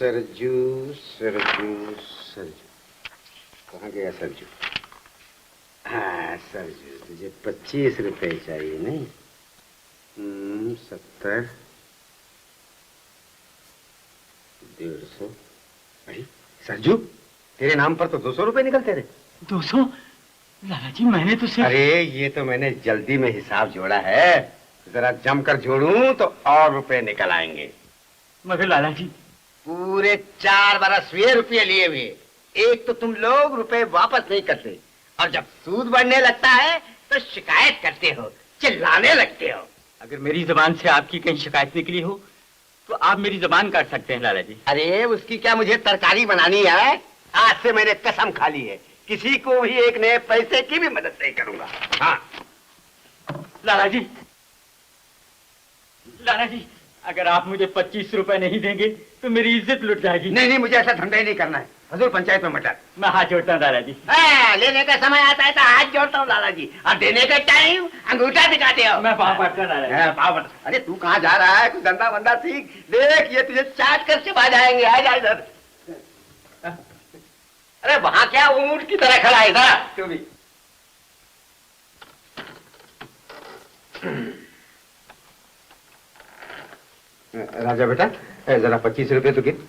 सरजू सरजू सरजू, कहाँ गया सरजू? हाँ सरजू, तुझे 25 रुपए चाहिए नहीं? 70, 150। अरे सरजू, तेरे नाम पर तो 200 रुपए निकलते रहे। 200? लाला जी मैंने तो सिर्फ... अरे ये तो मैंने जल्दी में हिसाब जोड़ा है, जरा जमकर जोड़ूं तो और रुपए निकल आएंगे। मगर लाला जी, पूरे 4 बरस हुए रुपये लिए हुए, एक तो तुम लोग रुपए वापस नहीं करते, और जब सूद बढ़ने लगता है तो शिकायत करते हो, चिल्लाने लगते हो। अगर मेरी जबान से आपकी कहीं शिकायत निकली हो तो आप मेरी जबान काट सकते हैं लाला जी। अरे उसकी क्या मुझे तरकारी बनानी है? आज से मैंने कसम खा ली है, किसी को भी एक नए पैसे की भी मदद नहीं करूंगा। हाँ लाला जी, लाला जी, अगर आप मुझे 25 रुपए नहीं देंगे तो मेरी इज्जत लुट जाएगी। नहीं नहीं, मुझे ऐसा धंधा ही नहीं करना है। हजूर पंचायत में मटर। मैं हाथ जोड़ता हूँ लाला जी। लेने का समय आता है तो हाथ जोड़ता हूँ लाला जी, और देने का टाइम अंगूठा दिखाते हो। मैं पाँव पड़ता लाला जी। पाँव पड़। अरे तू कहाँ जा रहा है? कुछ धंधा बंदा सीख, देख ये तुझे चाट कर चिपा जाएंगे। आ जा इधर। अरे वहाँ क्या ऊंट की तरह खड़ा है? इधर तू भी। राजा बेटा, जरा 25 रुपए तो गिन।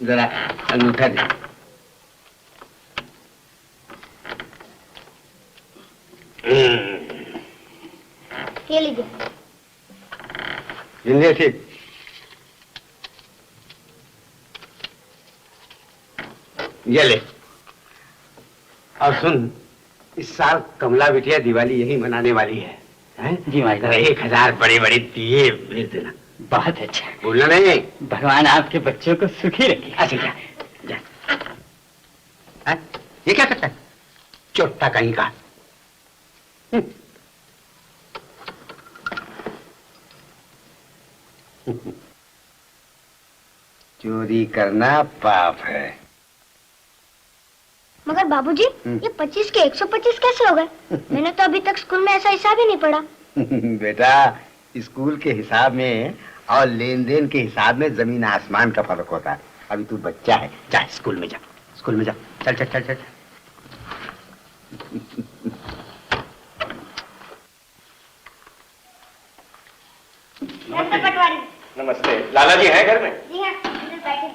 जरा अंगूठा दे। ये लीजिए। गिन ठीक। ये ले। और सुन, इस साल कमला बिटिया दिवाली यही मनाने वाली है, हैं? जी मालिक। 1000 बड़े बड़े दिए भेज देना। बहुत अच्छा। भूलना नहीं। भगवान आपके बच्चों को सुखी रखे। अच्छा जा, जा। ये क्या करता है? चोट्टा कहीं का। चोरी करना पाप है। मगर बाबूजी, ये 25 के 125 कैसे हो गए? मैंने तो अभी तक स्कूल में ऐसा हिसाब ही नहीं पढ़ा। बेटा, स्कूल के हिसाब में और लेन देन के हिसाब में जमीन आसमान का फर्क होता है। अभी तू बच्चा है, जा स्कूल में जा, स्कूल में जा। चल चल चल चल। नमस्ते पटवारी। नमस्ते। लाला जी हैं घर में? जी हाँ, अंदर बैठे।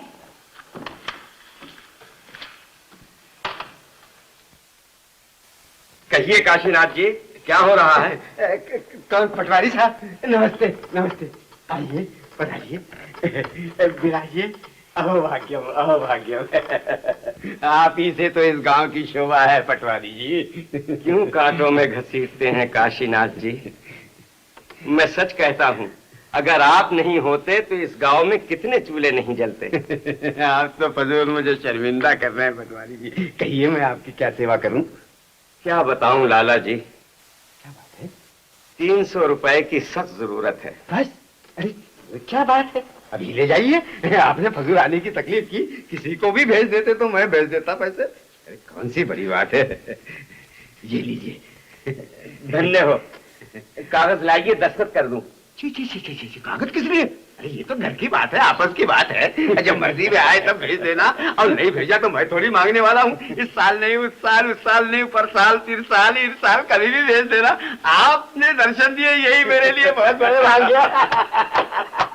कहिए काशीनाथ जी, क्या हो रहा है? कौन? पटवारी साहब, नमस्ते नमस्ते। आइए, बताइए, बिराइए। अहो भाग्यम, अहो भाग्यम। आप ही से तो इस गांव की शोभा है पटवारी जी। क्यों कांटों में घसीटते हैं काशीनाथ जी? मैं सच कहता हूँ, अगर आप नहीं होते तो इस गांव में कितने चूल्हे नहीं जलते। आप तो फजूल मुझे शर्मिंदा कर रहे हैं पटवारी जी। कहिए, मैं आपकी क्या सेवा करूं? क्या बताऊं लाला जी, क्या बात है? 300 रुपए की सख्त जरूरत है। बस? अरे क्या बात है, अभी ले जाइए। आपने फजूल आने की तकलीफ की, किसी को भी भेज देते तो मैं भेज देता पैसे। अरे कौन सी बड़ी बात है। ये लीजिए। धन्य हो। कागज लाइए, दस्तखत कर दूं। ची ची ची ची ची, कागज किस लिए? अरे ये तो घर की बात है, आपस की बात है। जब मर्जी में आए तब भेज देना, और नहीं भेजा तो मैं थोड़ी मांगने वाला हूँ। इस साल नहीं, उस साल नहीं, पर साल, 3 साल, इस साल कभी भी भेज देना। आपने दर्शन दिए, यही मेरे लिए बहुत बड़े भाग्य।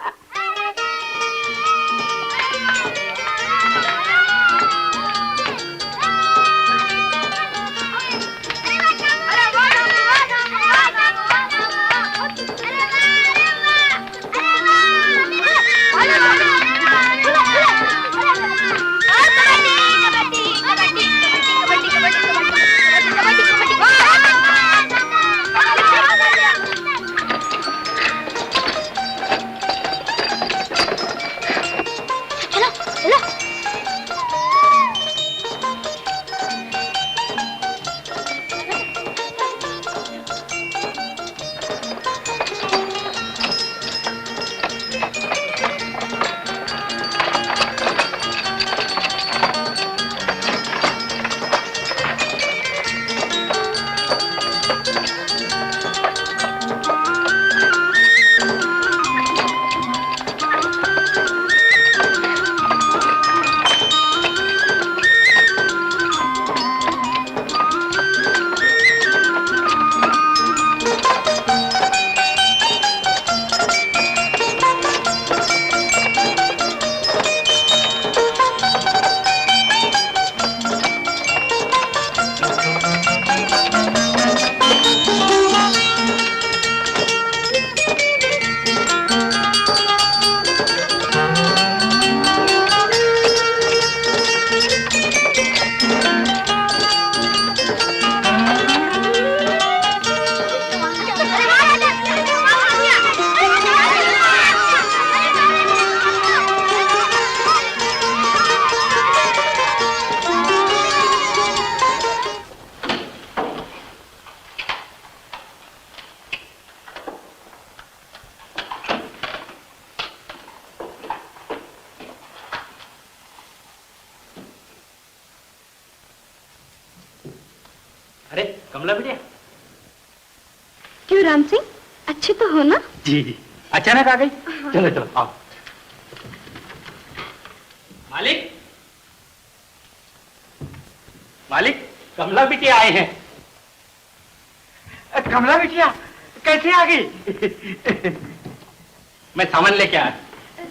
अरे कमला बेटिया। क्यों राम सिंह, अच्छे तो हो ना? जी जी, अचानक आ गई। चलो चलो आओ। मालिक, मालिक, कमला बिटिया आए हैं। कमला बिटिया कैसे आ गई? मैं सामान लेके आया।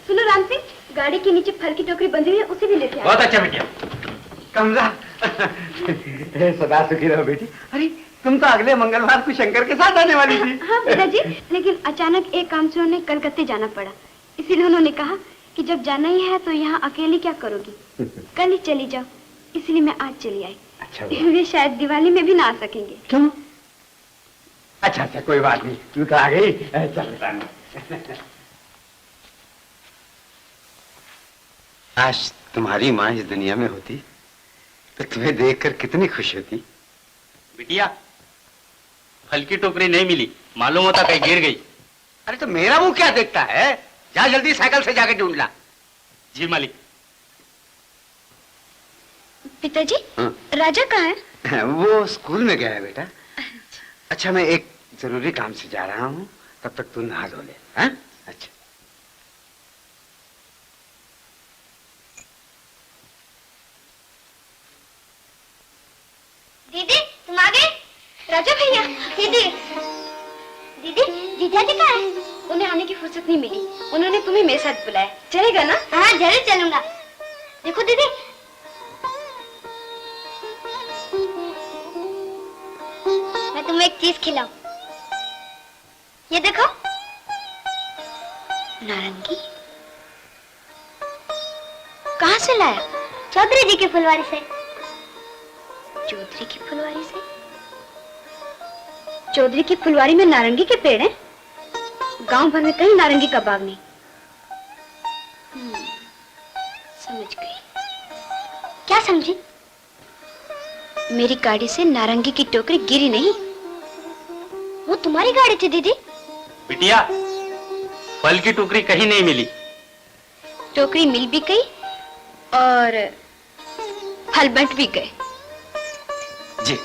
सुनो राम सिंह, गाड़ी के नीचे फल की टोकरी बंधी हुई है, उसे भी लेके आओ। बहुत अच्छा बिटिया। कमला सदा सुखी रहो बेटी। अरे तुम तो अगले मंगलवार को शंकर के साथ आने वाली थी। हाँ पिताजी, लेकिन अचानक एक काम से उन्हें कलकत्ते जाना पड़ा, इसीलिए उन्होंने कहा कि जब जाना ही है तो यहाँ अकेली क्या करोगी, कल ही चली जाओ, इसलिए मैं आज चली आई। अच्छा वे शायद दिवाली में भी ना आ सकेंगे। क्यों? अच्छा अच्छा कोई बात नहीं, तू तो आ गई। चल आज तुम्हारी माँ इस दुनिया में होती तो तुम्हें देखकर कितनी खुश होती। बिटिया, फल की टोकरी नहीं मिली, मालूम होता कहीं गिर गई। अरे तो मेरा मुंह क्या देखता है? जा जल्दी साइकिल से जाके ढूंढ ला। जी मालिक। पिताजी, हाँ? राजा कहाँ है? वो स्कूल में गया है बेटा। अच्छा मैं एक जरूरी काम से जा रहा हूँ, तब तक तू नहा धो ले। हाँ? अच्छा। दीदी तुम आ गए? राजा भैया, दीदी दीदी जीजा जी कहाँ है? उन्हें आने की फुर्सत नहीं मिली, उन्होंने तुम्हें मेरे साथ बुलाया, चलेगा ना? हाँ जरूर चलूंगा। देखो दीदी, मैं तुम्हें एक चीज खिलाऊं, ये देखो, नारंगी। कहाँ से लाया? चौधरी जी की फुलवारी से। चौधरी की फुलवारी से? चौधरी की फुलवारी में नारंगी के पेड़ हैं? गांव भर में कहीं नारंगी का बाग नहीं। समझ गई। क्या समझी? मेरी गाड़ी से नारंगी की टोकरी गिरी नहीं, वो तुम्हारी गाड़ी थी दीदी। बिटिया, फल की टोकरी कहीं नहीं मिली। टोकरी मिल भी गई और फल बंट भी गए। जी।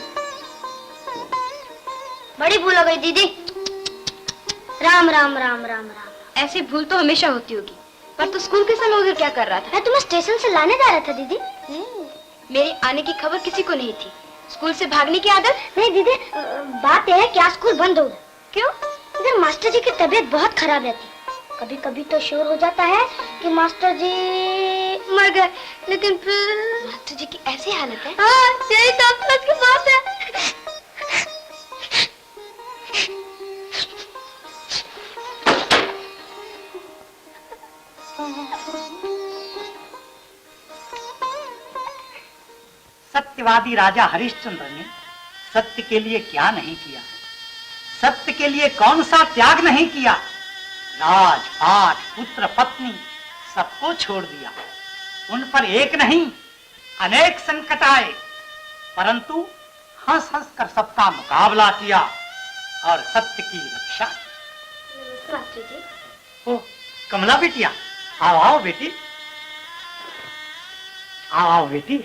बड़ी भूल हो गई दीदी। राम राम राम राम राम। ऐसी भूल तो हमेशा होती होगी, पर तू स्कूल के समय उधर क्या कर रहा था? मैं तुम्हें स्टेशन से लाने जा रहा था दीदी। मेरे आने की खबर किसी को नहीं थी। स्कूल से भागने की आदत? नहीं दीदी, बात यह है कि आज स्कूल बंद हो गया। क्यों? इधर मास्टर जी की तबीयत बहुत खराब रहती, कभी कभी तो शोर हो जाता है कि मास्टर जी मर गए, लेकिन फिर मास्टर जी की ऐसी हालत है। हाँ, यही तो अफसोस की बात है। सत्यवादी राजा हरिश्चंद्र ने सत्य के लिए क्या नहीं किया, सत्य के लिए कौन सा त्याग नहीं किया। राज पाट पुत्र पत्नी सबको छोड़ दिया, उन पर एक नहीं अनेक संकट आए, परंतु हंस हंस कर सबका मुकाबला किया और सत्य की रक्षा की। मास्टर जी। ओ कमला बेटिया, आओ आओ बेटी, आओ आओ बेटी,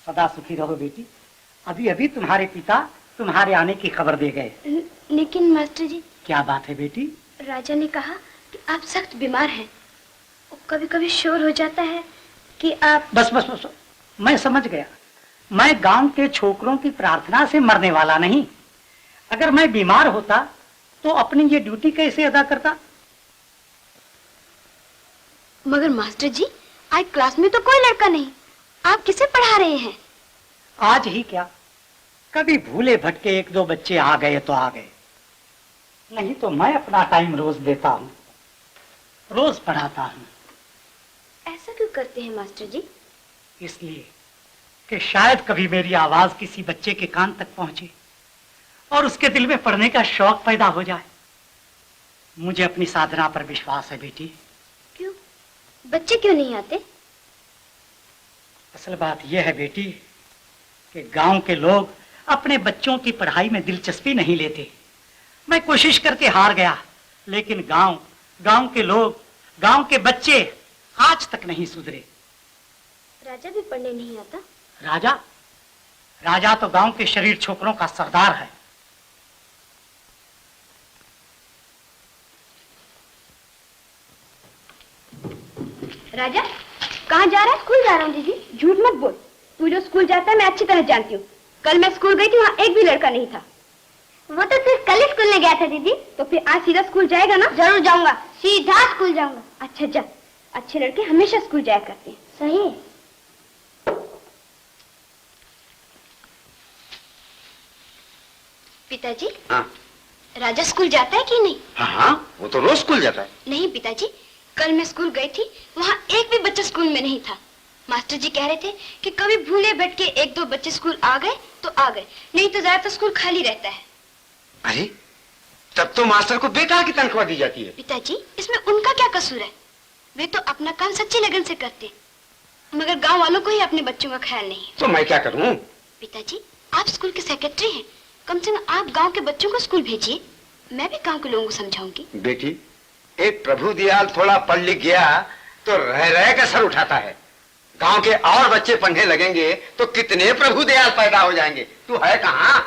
सदा सुखी रहो बेटी। अभी अभी तुम्हारे पिता तुम्हारे आने की खबर दे गए। लेकिन मास्टर जी। क्या बात है बेटी? राजा ने कहा कि आप सख्त बीमार हैं, कभी कभी शोर हो जाता है कि आप। बस बस बस, मैं समझ गया। मैं गांव के छोकरों की प्रार्थना से मरने वाला नहीं। अगर मैं बीमार होता तो अपनी ये ड्यूटी कैसे अदा करता? मगर मास्टर जी, आज क्लास में तो कोई लड़का नहीं, आप किसे पढ़ा रहे हैं? आज ही क्या, कभी भूले भटके एक दो बच्चे आ गए तो आ गए, नहीं तो मैं अपना टाइम रोज देता हूँ, रोज पढ़ाता हूँ। ऐसा क्यों करते हैं मास्टर जी? इसलिए कि शायद कभी मेरी आवाज किसी बच्चे के कान तक पहुंचे और उसके दिल में पढ़ने का शौक पैदा हो जाए। मुझे अपनी साधना पर विश्वास है बेटी। क्यों? बच्चे क्यों नहीं आते? असल बात यह है बेटी कि गांव के लोग अपने बच्चों की पढ़ाई में दिलचस्पी नहीं लेते। मैं कोशिश करके हार गया, लेकिन गांव के लोग, गांव के बच्चे आज तक नहीं सुधरे। राजा भी पढ़ने नहीं आता? राजा तो गांव के शरीर छोकरों का सरदार है। राजा कहाँ जा रहा है? स्कूल जा रहा हूँ दीदी। झूठ मत बोल, तू जो स्कूल जाता है मैं अच्छी तरह जानती हूँ। कल मैं स्कूल गई थी, वहाँ एक भी लड़का नहीं था। वो तो सिर्फ कल ही स्कूल में गया था दीदी। तो फिर आज सीधा स्कूल जाएगा ना? जरूर जाऊंगा, सीधा स्कूल जाऊंगा। अच्छा जा, अच्छे लड़के हमेशा स्कूल जाया करते हैं। सही है। पिताजी, हाँ राजा स्कूल जाता है कि नहीं? हाँ, वो तो रोज स्कूल जाता है। नहीं पिताजी, कल मैं स्कूल गई थी, वहाँ एक भी बच्चा स्कूल में नहीं था। मास्टर जी कह रहे थे कि कभी भूले भटके एक दो बच्चे स्कूल आ गए तो आ गए, नहीं तो ज्यादातर स्कूल खाली रहता है। अरे तब तो मास्टर को बेकार की तनख्वाह दी जाती है। पिताजी, इसमें उनका क्या कसूर है? वे तो अपना काम सच्ची लगन से करते, मगर गांव वालों को ही अपने बच्चों का ख्याल नहीं। तो मैं क्या करूं? पिताजी, आप स्कूल के सेक्रेटरी हैं, कम से कम आप गांव के बच्चों को स्कूल भेजिए। मैं भी गांव के लोगों को समझाऊंगी। बेटी, एक प्रभु दयाल थोड़ा पढ़ लिख गया तो रह रह कर सर उठाता है। गांव के और बच्चे पढ़ने लगेंगे तो कितने प्रभु दयाल पैदा हो जाएंगे। तू है कहां?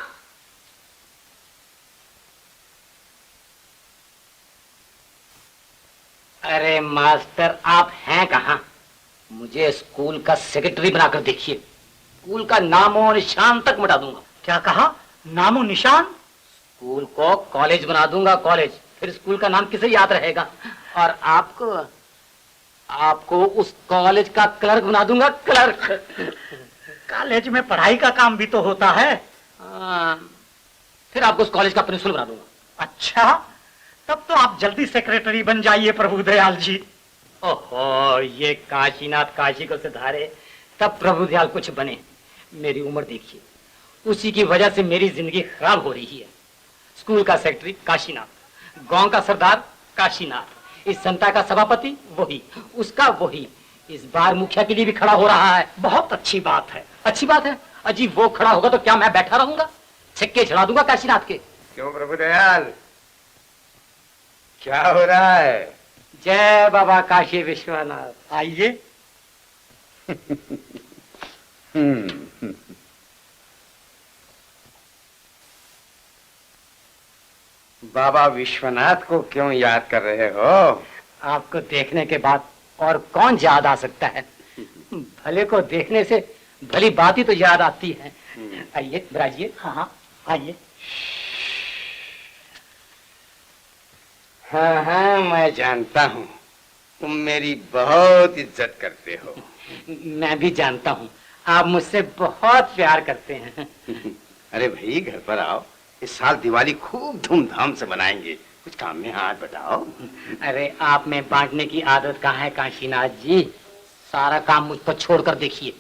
अरे मास्टर, आप हैं कहाँ? मुझे स्कूल का सेक्रेटरी बनाकर देखिए, स्कूल का नामो निशान तक मिटा दूंगा। क्या कहा? नामो निशान? स्कूल को कॉलेज बना दूंगा, कॉलेज। फिर स्कूल का नाम किसे याद रहेगा? और आपको उस कॉलेज का क्लर्क बना दूंगा, क्लर्क। कॉलेज में पढ़ाई का काम भी तो होता है। फिर आपको उस कॉलेज का प्रिंसिपल बना दूंगा। अच्छा, तब तो आप जल्दी सेक्रेटरी बन जाइए प्रभु दयाल जी। ओहो, ये काशीनाथ काशी को सुधारे तब प्रभु दयाल कुछ बने। मेरी उम्र देखिए, उसी की वजह से मेरी जिंदगी खराब हो रही है। स्कूल का सेक्रेटरी काशीनाथ, गांव का सरदार काशीनाथ, इस संता का सभापति वही, उसका वही। इस बार मुखिया के लिए भी खड़ा हो रहा है। बहुत अच्छी बात है। अच्छी बात है? अजी वो खड़ा होगा तो क्या मैं बैठा रहूंगा? छक्के चढ़ा दूंगा काशीनाथ के। क्यों प्रभु दयाल, क्या हो रहा है? जय बाबा काशी विश्वनाथ। आइए। बाबा विश्वनाथ को क्यों याद कर रहे हो? आपको देखने के बाद और कौन याद आ सकता है? भले को देखने से भली बात ही तो याद आती है। आइए बिराजिए। हाँ हाँ, आइए। हाँ हाँ, मैं जानता हूँ तुम मेरी बहुत इज्जत करते हो। मैं भी जानता हूँ आप मुझसे बहुत प्यार करते हैं। अरे भाई, घर पर आओ, इस साल दिवाली खूब धूमधाम से मनाएंगे। कुछ काम में हाथ बटाओ। अरे आप में बांटने की आदत कहाँ है काशीनाथ जी? सारा काम मुझ पर छोड़कर देखिए।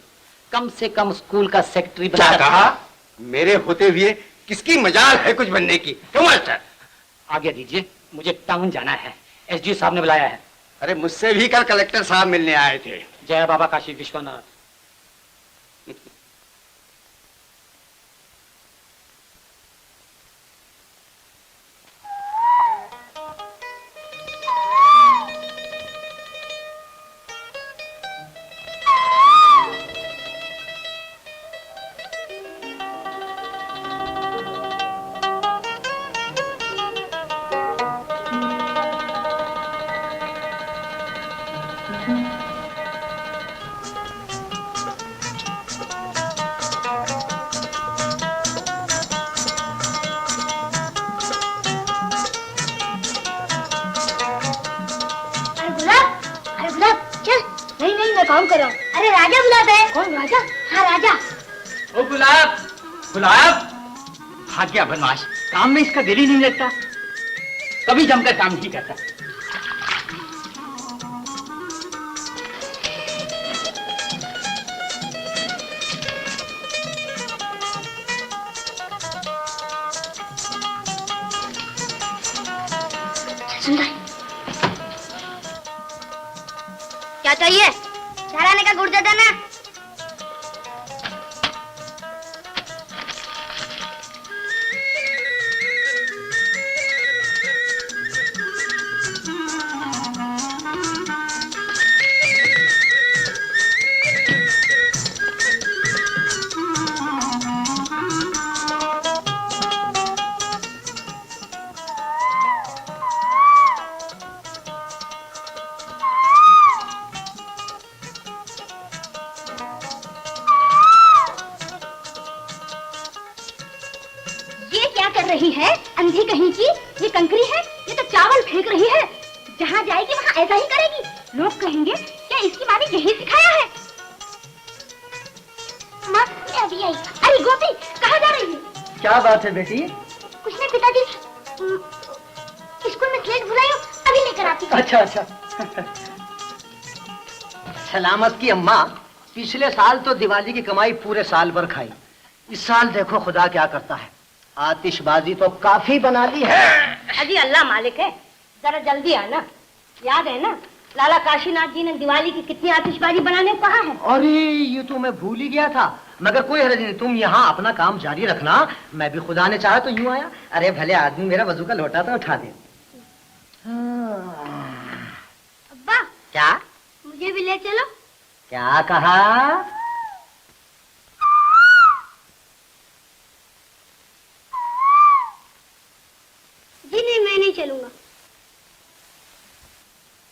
कम से कम स्कूल का सेक्रेटरी बना। क्या कहा? मेरे होते हुए किसकी मजाल है कुछ बनने की? क्यों मास्टर? आगे दीजिए, मुझे टाउन जाना है, एसडी साहब ने बुलाया है। अरे मुझसे भी कल कलेक्टर साहब मिलने आए थे। जय बाबा काशी विश्वनाथ। काम कर रहा हूँ। अरे राजा बुलाता है। कौन राजा? हाँ राजा। ओ गुलाब, गुलाब। भाग गया बदमाश, काम में इसका दिल ही नहीं लगता, कभी जमकर काम नहीं करता। सुंदर, क्या चाहिए? ठहराने का गुड़ दे देना। है अंधी कहीं की, ये कंकरी है, ये तो चावल फेंक रही है। जहाँ जाएगी वहाँ ऐसा ही करेगी। लोग कहेंगे क्या इसकी माँ ने यही सिखाया है। माँ अभी आई। अरे गोपी कहाँ जा रही है? क्या बात है बेटी? कुछ नहीं पिताजी, स्कूल में स्लेट भुलाई हूँ, अभी लेकर आती हूँ। अच्छा अच्छा। सलामत की अम्मा, पिछले साल तो दिवाली की कमाई पूरे साल भर खाई। इस साल देखो खुदा क्या करता है, आतिशबाजी तो काफी बना ली है। अजी अल्लाह मालिक है, जरा जल्दी आना। याद है ना लाला काशीनाथ जी ने दिवाली की कितनी आतिशबाजी बनाने को कहा है। अरे ये तो मैं भूल ही गया था, मगर कोई हर्ज नहीं, तुम यहाँ अपना काम जारी रखना। मैं भी खुदा ने चाहा तो यूं आया। अरे भले आदमी मेरा वजू का लोटा तो उठा दे। अब्बा क्या? मुझे भी ले चलो। क्या कहा? जी नहीं, मैं नहीं चलूंगा।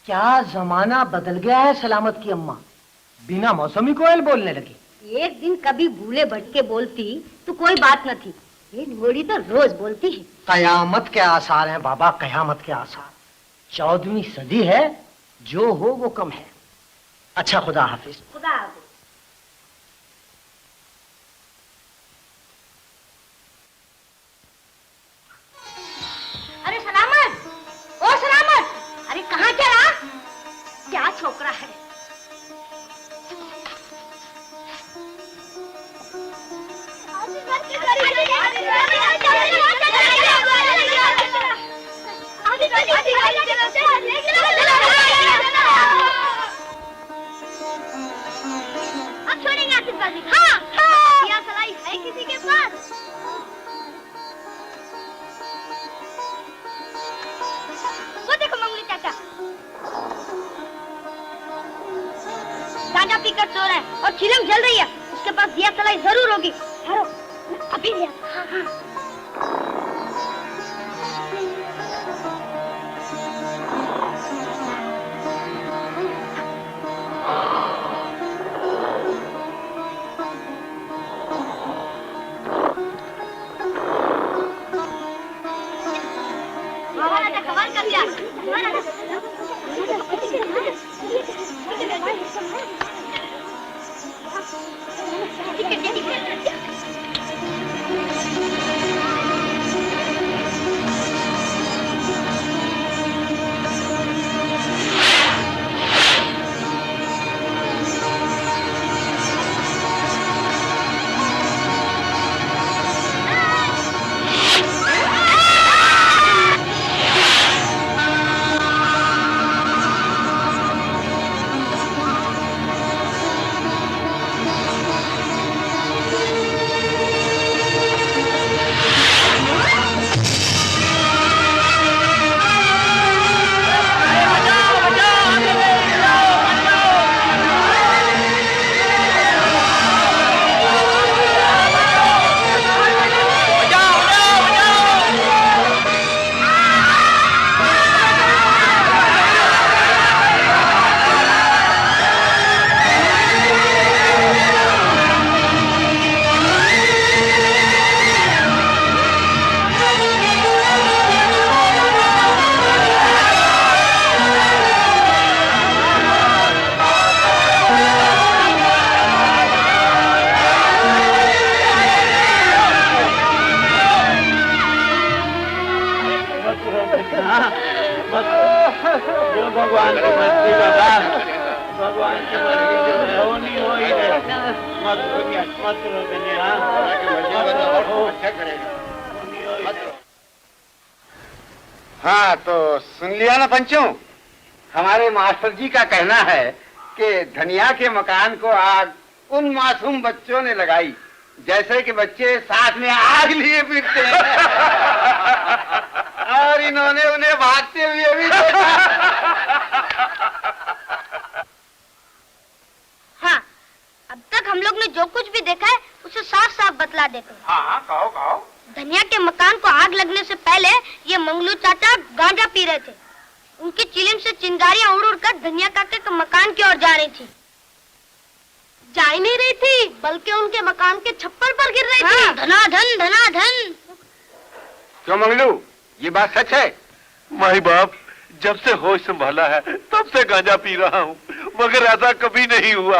क्या जमाना बदल गया है सलामत की अम्मा, बिना मौसमी कोयल बोलने लगी। एक दिन कभी भूले भटके बोलती तो कोई बात न थी, ये घोड़ी तो रोज बोलती है। कयामत के आसार हैं बाबा, कयामत के आसार। 14वीं सदी है, जो हो वो कम है। अच्छा खुदा हाफिज। खुदा हाफिज। अरे सलामत, ओ सलामत, अरे कहाँ चला? क्या छोकरा है? अब छोड़ेंगे आतिशबाजी। हाँ, क्या सलाई है किसी के पास? वो देखो मंगली चाचा, गांजा पीकर सो रहा है और चिलम जल रही है। उसके पास दिया सलाई जरूर होगी। ठहरो, अभी ले। हाँ हाँ। कमाल कर दिया। भगवान की मर्जी बाबा, भगवान की मर्जी होनी हो ही मत रो दुनिया। हाँ तो सुन लिया ना पंचों, हमारे मास्टर जी का कहना है कि धनिया के मकान को आग उन मासूम बच्चों ने लगाई जैसे कि बच्चे साथ में आग लिए फिरते हैं। और इन्होंने उन्हें भागते हुए भी देखा। हाँ, अब तक हम लोग ने जो कुछ भी देखा है उसे साफ साफ बतला देते हैं। हाँ कहो कहो। धनिया के मकान को आग लगने से पहले ये मंगलू चाचा गांजा पी रहे थे। उनकी चिलिम से चिंगारियां उड़ उड़कर धनिया काके के मकान की ओर जा रही थी। जा ही नहीं रही थी, बल्कि उनके मकान के छप्पर पर गिर रही थी। धनाधन धनाधन। क्यों मंगलू, ये बात सच है? माई बाप, जब से होश संभाला है तब से गांजा पी रहा हूँ, मगर ऐसा कभी नहीं हुआ।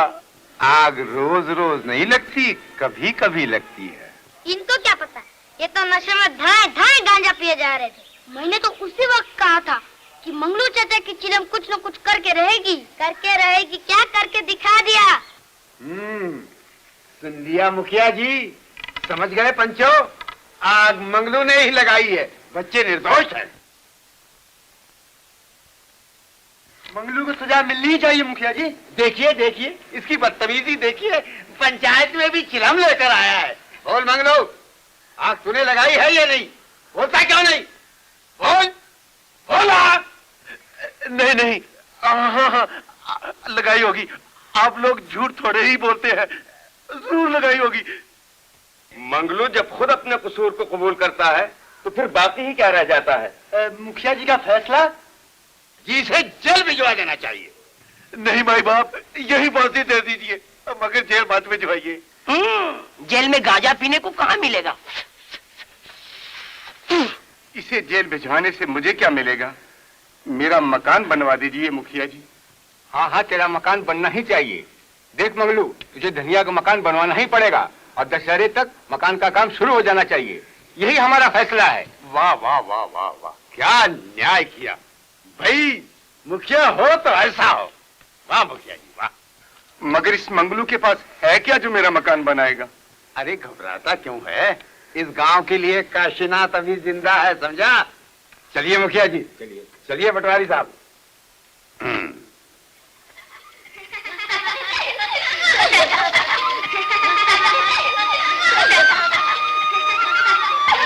आग रोज रोज नहीं लगती, कभी कभी लगती है। इनको क्या पता, ये तो नशे में धाए धाए गांजा पिए जा रहे थे। मैंने तो उसी वक्त कहा था कि मंगलू चाचा की चिलम कुछ न कुछ करके रहेगी। क्या करके दिखा दिया। सुन लिया मुखिया जी, समझ गए पंचो, आग मंगलू ने ही लगाई है, बच्चे निर्दोष हैं। मंगलू को सजा मिलनी चाहिए मुखिया जी। देखिए देखिए, इसकी बदतमीजी देखिए, पंचायत में भी चिलम लेकर आया है। बोल मंगलू, आग तूने लगाई है या नहीं? बोलता क्यों नहीं? बोल बोल आग। नहीं नहीं, हाँ, लगाई होगी। आप लोग झूठ थोड़े ही बोलते हैं, जरूर लगाई होगी। मंगलू जब खुद अपने कसूर को कबूल करता है तो फिर बाकी ही क्या रह जाता है? मुखिया जी का फैसला, जी से जेल भिजवा देना चाहिए। नहीं माई बाप, यही फांसी दे दीजिए, मगर जेल मत भिजवाइए। जेल में गांजा पीने को कहाँ मिलेगा? इसे जेल भिजवाने से मुझे क्या मिलेगा? मेरा मकान बनवा दीजिए मुखिया जी। हाँ हाँ, तेरा मकान बनना ही चाहिए। देख मंगलू, तुझे धनिया का मकान बनवाना ही पड़ेगा और दशहरे तक मकान का काम शुरू हो जाना चाहिए। यही हमारा फैसला है। वाह वाह वाह वाह वाह, क्या न्याय किया भाई। मुखिया हो तो ऐसा हो। वाह मुखिया जी वाह। मगर इस मंगलू के पास है क्या जो मेरा मकान बनाएगा? अरे घबराता क्यों है, इस गांव के लिए काशीनाथ अभी जिंदा है, समझा? चलिए मुखिया जी, चलिए चलिए पटवारी साहब।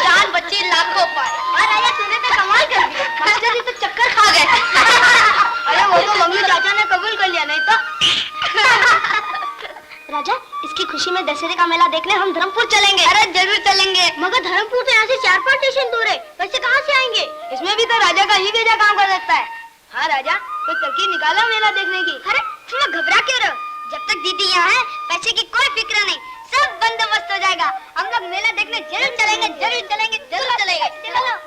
जान बच्ची लाखों पाए। और राजा तूने तो कमाल कर दिया, मास्टर जी तो चक्कर खा गए। अरे वो तो मंगलू चाचा ने कबूल कर लिया, नहीं तो। राजा, इसकी खुशी में दशहरे का मेला देखने हम धर्मपुर चलेंगे। अरे जरूर चलेंगे, मगर धर्मपुर तो यहाँ से 4-5 स्टेशन दूर है, पैसे कहाँ से आएंगे? इसमें भी तो राजा का ही भेजा काम कर सकता है। हाँ राजा, कोई तरकीब निकाला मेला देखने की। अरे तुम घबरा क्यों रहो, जब तक दीदी यहाँ है पैसे की कोई फिक्र नहीं, सब बंदोबस्त हो जाएगा। हम लोग मेला देखने जरूर चलेंगे, जरूर चलेंगे, जरूर चलेंगे। चलो।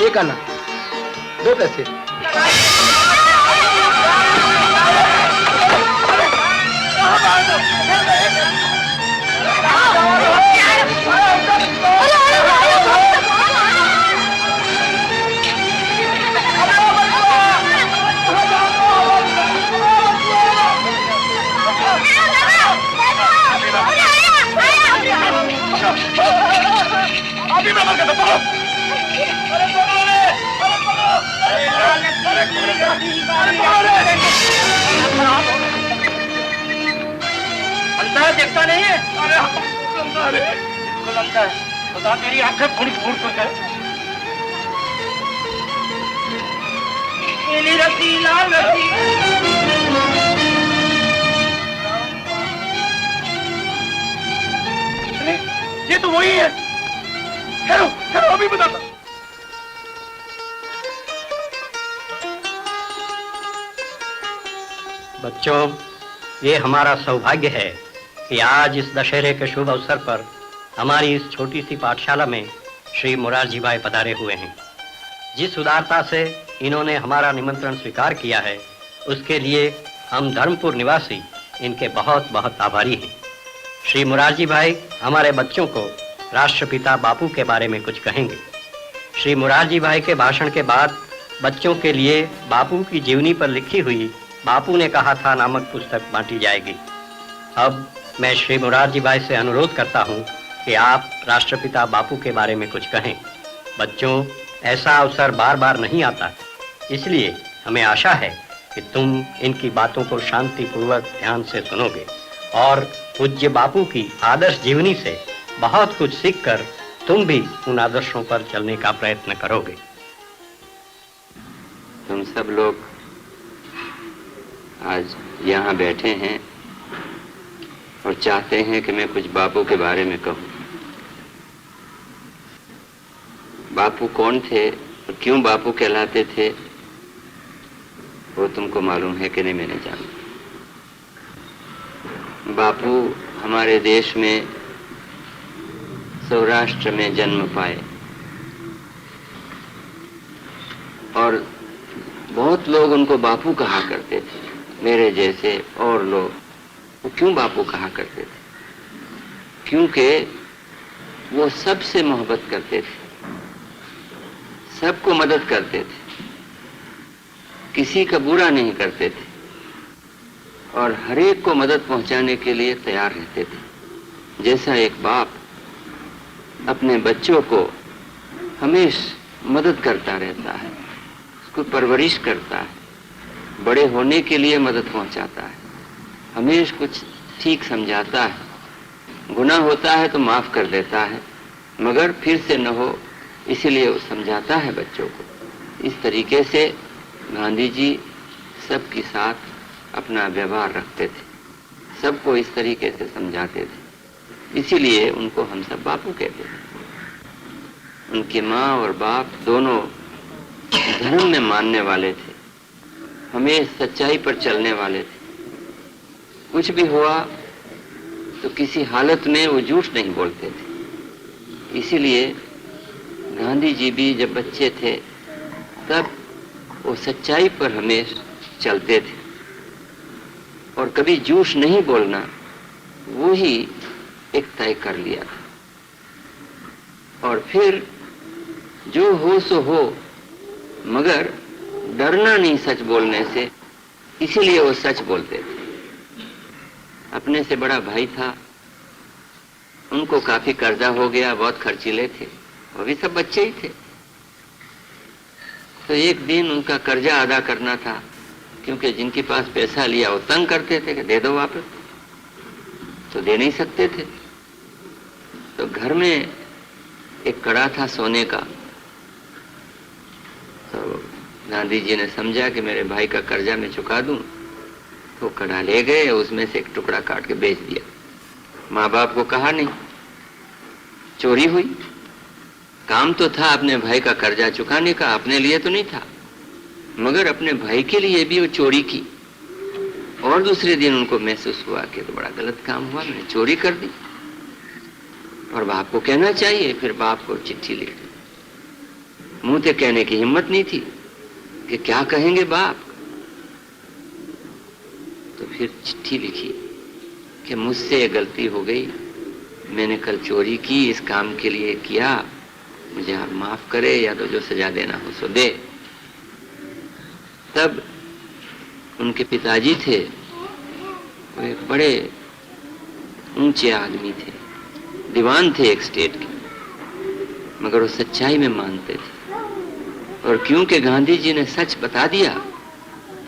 एक आना, 2 पैसे। देखता नहीं है? अरे लगता है खुदा तेरी आंखें फूट फूट कर है। नीली रस्सी, लाल रस्सी। ये तो वही है। हेलो हेलो, अभी बताता। बच्चों, ये हमारा सौभाग्य है कि आज इस दशहरे के शुभ अवसर पर हमारी इस छोटी सी पाठशाला में श्री मोरारजी भाई पधारे हुए हैं। जिस उदारता से इन्होंने हमारा निमंत्रण स्वीकार किया है, उसके लिए हम धर्मपुर निवासी इनके बहुत बहुत आभारी हैं। श्री मुरारजी भाई हमारे बच्चों को राष्ट्रपिता बापू के बारे में कुछ कहेंगे। श्री मुरारजी भाई के भाषण के बाद बच्चों के लिए बापू की जीवनी पर लिखी हुई बापू ने कहा था नामक पुस्तक बांटी जाएगी। अब मैं श्री मुरारजी भाई से अनुरोध करता हूं कि आप राष्ट्रपिता बापू के बारे में कुछ कहें। बच्चों, ऐसा अवसर बार बार नहीं आता, इसलिए हमें आशा है कि तुम इनकी बातों को शांतिपूर्वक ध्यान से सुनोगे और पूज्य बापू की आदर्श जीवनी से बहुत कुछ सीखकर तुम भी उन आदर्शों पर चलने का प्रयत्न करोगे। तुम सब लोग आज यहाँ बैठे हैं और चाहते हैं कि मैं कुछ बापू के बारे में कहूँ। बापू कौन थे और क्यों बापू कहलाते थे वो तुमको मालूम है कि नहीं, मैंने जाना। बापू हमारे देश में सौराष्ट्र में जन्म पाए और बहुत लोग उनको बापू कहा करते थे, मेरे जैसे और लोग। वो क्यों बापू कहा करते थे? क्योंकि वो सबसे मोहब्बत करते थे, सबको मदद करते थे, किसी का बुरा नहीं करते थे और हर एक को मदद पहुंचाने के लिए तैयार रहते थे। जैसा एक बाप अपने बच्चों को हमेशा मदद करता रहता है, उसको परवरिश करता है, बड़े होने के लिए मदद पहुंचाता है, हमेशा कुछ ठीक समझाता है, गुनाह होता है तो माफ कर देता है, मगर फिर से न हो इसीलिए वो समझाता है बच्चों को। इस तरीके से गांधी जी सबके साथ अपना व्यवहार रखते थे, सबको इस तरीके से समझाते थे, इसीलिए उनको हम सब बापू कहते थे। उनकी माँ और बाप दोनों धर्म में मानने वाले थे, हमें सच्चाई पर चलने वाले थे। कुछ भी हुआ तो किसी हालत में वो झूठ नहीं बोलते थे। इसीलिए गांधी जी भी जब बच्चे थे तब वो सच्चाई पर हमेशा चलते थे और कभी झूठ नहीं बोलना वो ही एक तय कर लिया था। और फिर जो हो सो हो, मगर डरना नहीं सच बोलने से, इसीलिए वो सच बोलते थे। अपने से बड़ा भाई था, उनको काफी कर्जा हो गया, बहुत खर्चीले थे, वो भी सब बच्चे ही थे। तो एक दिन उनका कर्जा अदा करना था, क्योंकि जिनके पास पैसा लिया वो तंग करते थे कि दे दो वापस, तो दे नहीं सकते थे। तो घर में एक कड़ा था सोने का, तो गांधी जी ने समझा कि मेरे भाई का कर्जा मैं चुका दूं, तो कड़ा ले गए, उसमें से एक टुकड़ा काट के बेच दिया। माँ बाप को कहा नहीं, चोरी हुई, काम तो था अपने भाई का कर्जा चुकाने का, अपने लिए तो नहीं था, मगर अपने भाई के लिए भी वो चोरी की। और दूसरे दिन उनको महसूस हुआ कि तो बड़ा गलत काम हुआ, मैंने चोरी कर दी, और बाप को कहना चाहिए। फिर बाप को चिट्ठी लिख दी। मुंह से कहने की हिम्मत नहीं थी कि क्या कहेंगे बाप, तो फिर चिट्ठी लिखी कि मुझसे ये गलती हो गई, मैंने कल चोरी की, इस काम के लिए किया, मुझे आप माफ करे या तो जो सजा देना हो सो दे। तब उनके पिताजी थे, वो एक बड़े ऊंचे आदमी थे, दीवान थे एक स्टेट के, मगर वो सच्चाई में मानते थे। और क्योंकि गांधी जी ने सच बता दिया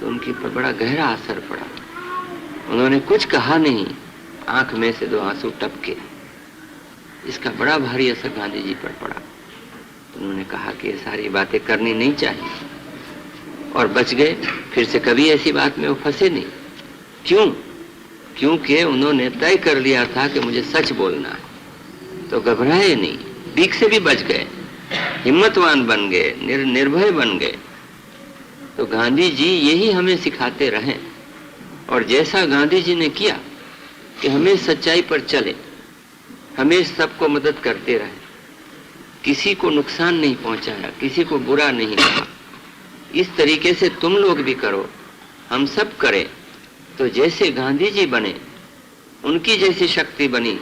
तो उनके पर बड़ा गहरा असर पड़ा। उन्होंने कुछ कहा नहीं, आंख में से 2 आंसू टपके। इसका बड़ा भारी असर गांधी जी पर पड़ा। उन्होंने कहा कि ये सारी बातें करनी नहीं चाहिए, और बच गए। फिर से कभी ऐसी बात में वो फंसे नहीं। क्यों? क्योंकि उन्होंने तय कर लिया था कि मुझे सच बोलना है, तो घबराए नहीं, बीक से भी बच गए, हिम्मतवान बन गए, निर्भय बन गए। तो गांधी जी यही हमें सिखाते रहे, और जैसा गांधी जी ने किया कि हमें सच्चाई पर चले, हमें सबको मदद करते रहे, किसी को नुकसान नहीं पहुंचाया, किसी को बुरा नहीं कहा। इस तरीके से तुम लोग भी करो, हम सब करें, तो जैसे गांधी जी बने, उनकी जैसी शक्ति बनी,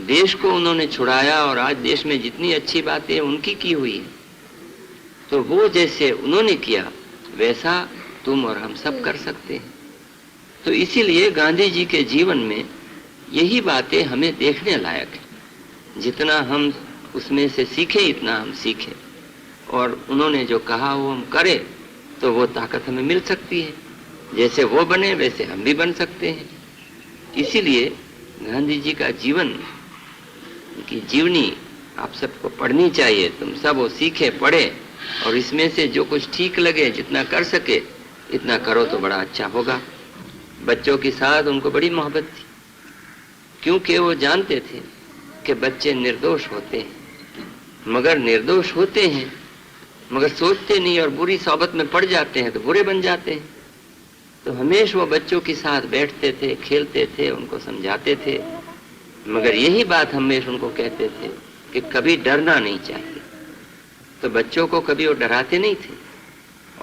देश को उन्होंने छुड़ाया और आज देश में जितनी अच्छी बातें उनकी की हुई है, तो वो जैसे उन्होंने किया वैसा तुम और हम सब कर सकते हैं। तो इसीलिए गांधी जी के जीवन में यही बातें हमें देखने लायक है। जितना हम उसमें से सीखे इतना हम सीखे, और उन्होंने जो कहा वो हम करें तो वो ताकत हमें मिल सकती है। जैसे वो बने वैसे हम भी बन सकते हैं। इसीलिए गांधी जी का जीवन की जीवनी आप सबको पढ़नी चाहिए। तुम सब वो सीखे, पढ़े, और इसमें से जो कुछ ठीक लगे, जितना कर सके इतना करो तो बड़ा अच्छा होगा। बच्चों के साथ उनको बड़ी मोहब्बत थी, क्योंकि वो जानते थे कि बच्चे निर्दोष होते हैं, मगर निर्दोष होते हैं मगर सोचते नहीं और बुरी सोबत में पड़ जाते हैं तो बुरे बन जाते हैं। तो हमेशा वो बच्चों के साथ बैठते थे, खेलते थे, उनको समझाते थे, मगर यही बात हमेशा उनको कहते थे कि कभी डरना नहीं चाहिए। तो बच्चों को कभी वो डराते नहीं थे,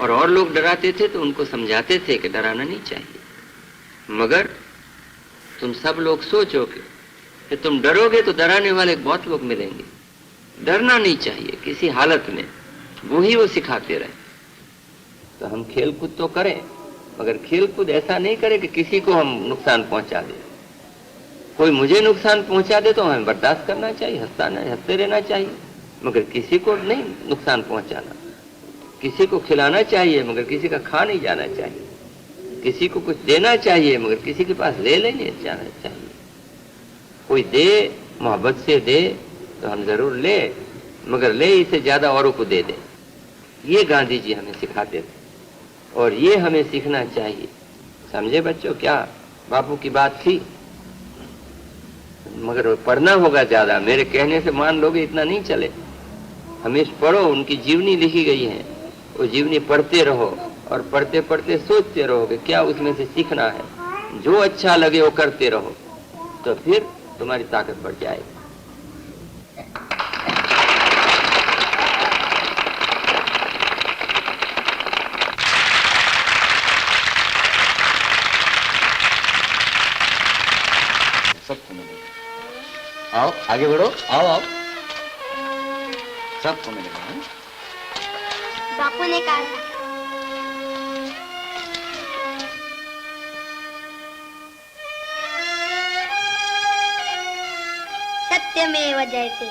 और लोग डराते थे तो उनको समझाते थे कि डराना नहीं चाहिए। मगर तुम सब लोग सोचो कि तुम डरोगे तो डराने वाले बहुत लोग मिलेंगे। डरना नहीं चाहिए किसी हालत में, वो सिखाते रहे। तो हम खेल कूद तो करें, मगर खेल कूद ऐसा नहीं करें कि किसी को हम नुकसान पहुंचा दे। कोई मुझे नुकसान पहुंचा दे तो हमें बर्दाश्त करना चाहिए, हंसते रहना चाहिए, मगर किसी को नहीं नुकसान पहुंचाना। किसी को खिलाना चाहिए मगर किसी का खा नहीं जाना चाहिए। किसी को कुछ देना चाहिए मगर किसी के पास ले नहीं जाना चाहिए। कोई दे, मोहब्बत से दे तो हम जरूर ले, मगर ले इसे ज्यादा औरों को दे दे। ये गांधी जी हमें सिखाते थे, और ये हमें सीखना चाहिए। समझे बच्चों? क्या बापू की बात थी, मगर पढ़ना होगा ज्यादा। मेरे कहने से मान लोगे इतना नहीं चले। हमेशा पढ़ो, उनकी जीवनी लिखी गई है, वो जीवनी पढ़ते रहो, और पढ़ते पढ़ते सोचते रहो कि क्या उसमें से सीखना है। जो अच्छा लगे वो करते रहो, तो फिर तुम्हारी ताकत बढ़ जाएगी। सबको मिलेगा। आओ आगे बढ़ो, आओ आओ, सबको मिलेगा। बापू ने कहा था। सत्यमेव जयते।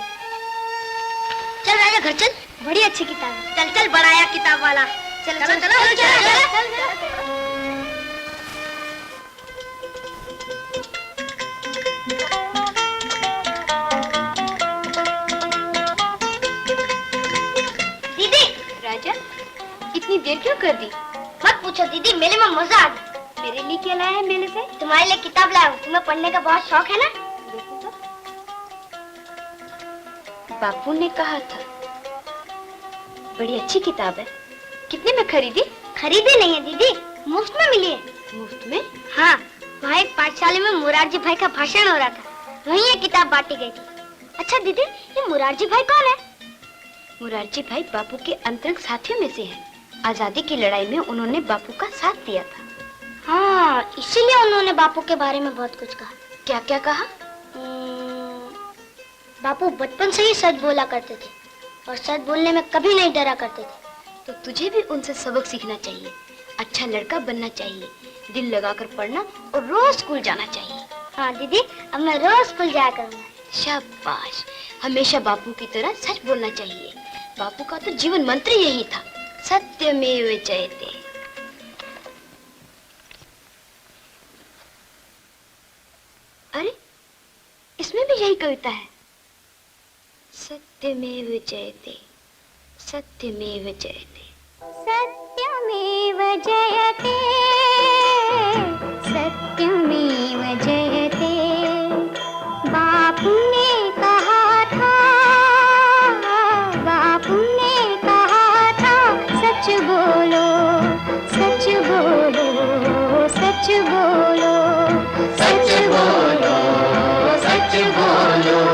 चल राजा घर चल, बड़ी अच्छी किताब है। चल चल, बड़ाया किताब वाला। चल चल चल चल। इतनी देर क्यों कर दी? मत पूछो दीदी, मेले में मजा आ गया। मेरे लिए क्या लाया है मेले से? तुम्हारे लिए किताब लाया हूँ। तुम्हें पढ़ने का बहुत शौक है ना? देखो तो। बापू ने कहा था बड़ी अच्छी किताब है। कितने में खरीदी? खरीदी नहीं है दीदी, मुफ्त में मिली है। मुफ्त में? हाँ, वहाँ एक पाठशाला में मुरारजी भाई का भाषण हो रहा था, वहीं ये किताब बांटी गई थी। अच्छा दीदी, ये मुरारजी भाई कौन है? मुरारजी भाई बापू के अंतरंग साथियों में से हैं। आजादी की लड़ाई में उन्होंने बापू का साथ दिया था। हाँ, इसीलिए उन्होंने बापू के बारे में बहुत कुछ कहा। क्या क्या कहा? बापू बचपन से ही सच बोला करते थे, और सच बोलने में कभी नहीं डरा करते थे। तो तुझे भी उनसे सबक सीखना चाहिए। अच्छा लड़का बनना चाहिए, दिल लगाकर पढ़ना और रोज स्कूल जाना चाहिए। हाँ दीदी, अब मैं रोज स्कूल जाया करूँगा। शाबाश, हमेशा बापू की तरह सच बोलना चाहिए। बापू का तो जीवन मंत्र यही था, सत्यमेव जयते। अरे, इसमें भी यही कविता है। सत्यमेव जयते, सत्यमेव जयते, सत्यमेव जयते, सत्यमेव जयते। बापू ने कहा था, बापू ने कहा था, सच बोलो, सच बोलो, सच बोलो, सच बोलो, सच बोलो।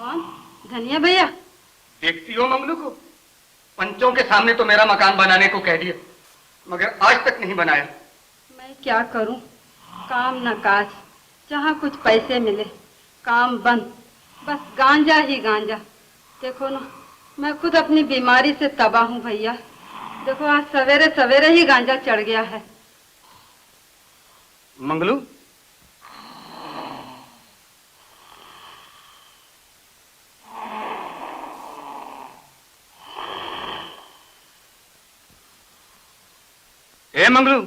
कौन? धनिया भैया? देखती हो मंगलू को? पंचों के सामने तो मेरा मकान बनाने को कह दिया, मगर आज तक नहीं बनाया। मैं क्या करूं? काम न काज, जहाँ कुछ पैसे मिले काम बंद, बस गांजा ही गांजा। देखो ना, मैं खुद अपनी बीमारी से तबाह हूँ भैया। देखो आज सवेरे सवेरे ही गांजा चढ़ गया है। मंगलू, ए मंगलू,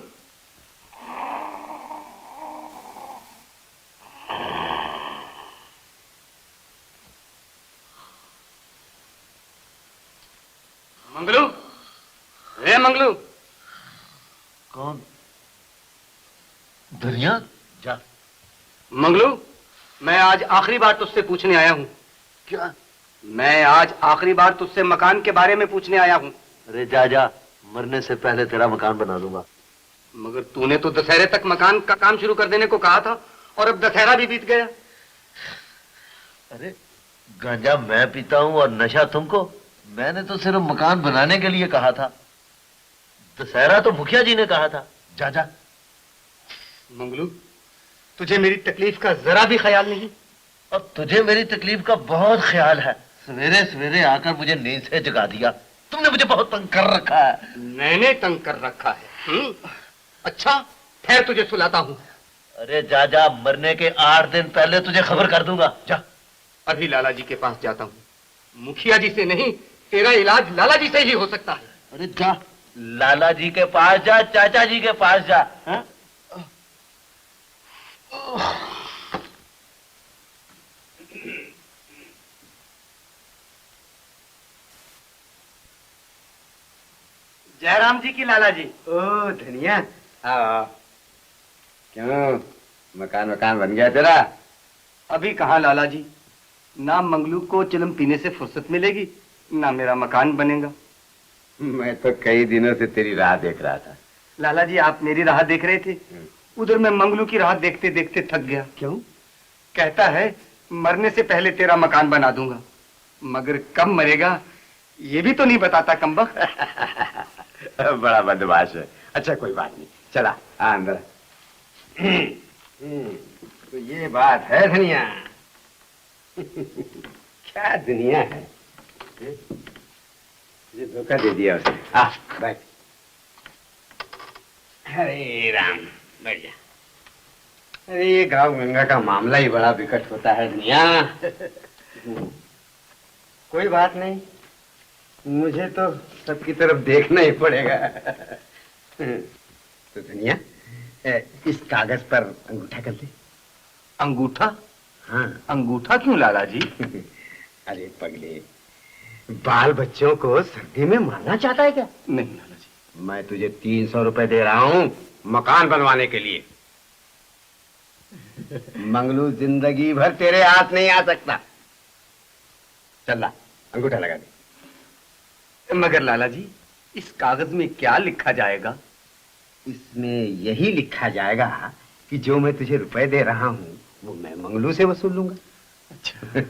मंगलू, ए मंगलू। कौन? धनिया? जा। मंगलू, मैं आज आखिरी बार तुझसे पूछने आया हूँ। क्या? मैं आज आखिरी बार तुझसे मकान के बारे में पूछने आया हूँ। अरे जा जा, मरने से पहले तेरा मकान बना दूंगा। मगर तूने तो दशहरे तक मकान का काम शुरू कर देने को कहा था, और अब दशहरा भी बीत गया। अरे गांजा मैं पीता हूँ और नशा तुमको? मैंने तो सिर्फ मकान बनाने के लिए कहा था। दशहरा तो मुखिया जी ने कहा था। जा जा। मंगलू, तुझे मेरी तकलीफ का जरा भी ख्याल नहीं? और तुझे मेरी तकलीफ का बहुत ख्याल है। सवेरे सवेरे आकर मुझे नींद से जगा दिया। तुमने मुझे बहुत तंग कर रखा है। मैंने तंग कर रखा है? अच्छा, खैर तुझे सुलाता हूँ। अरे जा जा, मरने के 8 दिन पहले तुझे खबर कर दूंगा। जा। अभी लाला जी के पास जाता हूँ। मुखिया जी से नहीं, तेरा इलाज लाला जी से ही हो सकता है। अरे जा, लाला जी के पास जा, चाचा जी के पास जा। हा? जयराम जी की लाला जी। ओ धनिया, आओ। क्यों, मकान बन गया तेरा? अभी कहाँ लाला जी, ना मंगलू को चिलम पीने से फुर्सत मिलेगी, ना मेरा मकान बनेगा। मैं तो कई दिनों से तेरी राह देख रहा था। लाला जी, आप मेरी राह देख रहे थे? उधर मैं मंगलू की राह देखते देखते थक गया। क्यों? कहता है मरने से पहले तेरा मकान बना दूंगा, मगर कब मरेगा ये भी तो नहीं बताता कमबख्त। बड़ा बदमाश है। अच्छा कोई बात नहीं, चला आ अंदर। तो ये बात है धनिया। क्या दुनिया है, ये धोखा दे दिया उसने। आ बैठ। हरे राम, बैठ जा। अरे ये गांव गंगा का मामला ही बड़ा विकट होता है दुनिया। कोई बात नहीं, मुझे तो सबकी तरफ देखना ही पड़ेगा। तो दुनिया, इस कागज पर अंगूठा कर दे। अंगूठा? हाँ। अंगूठा क्यों लाला जी? अरे पगले, बाल बच्चों को सर्दी में मारना चाहता है क्या? नहीं लाला जी। मैं तुझे 300 रुपए दे रहा हूँ मकान बनवाने के लिए। मंगलू जिंदगी भर तेरे हाथ नहीं आ सकता। चल ला, अंगूठा लगा दे। मगर लाला जी, इस कागज में क्या लिखा जाएगा? इसमें यही लिखा जाएगा कि जो मैं तुझे रुपए दे रहा हूँ वो मैं मंगलू से वसूल लूंगा। अच्छा।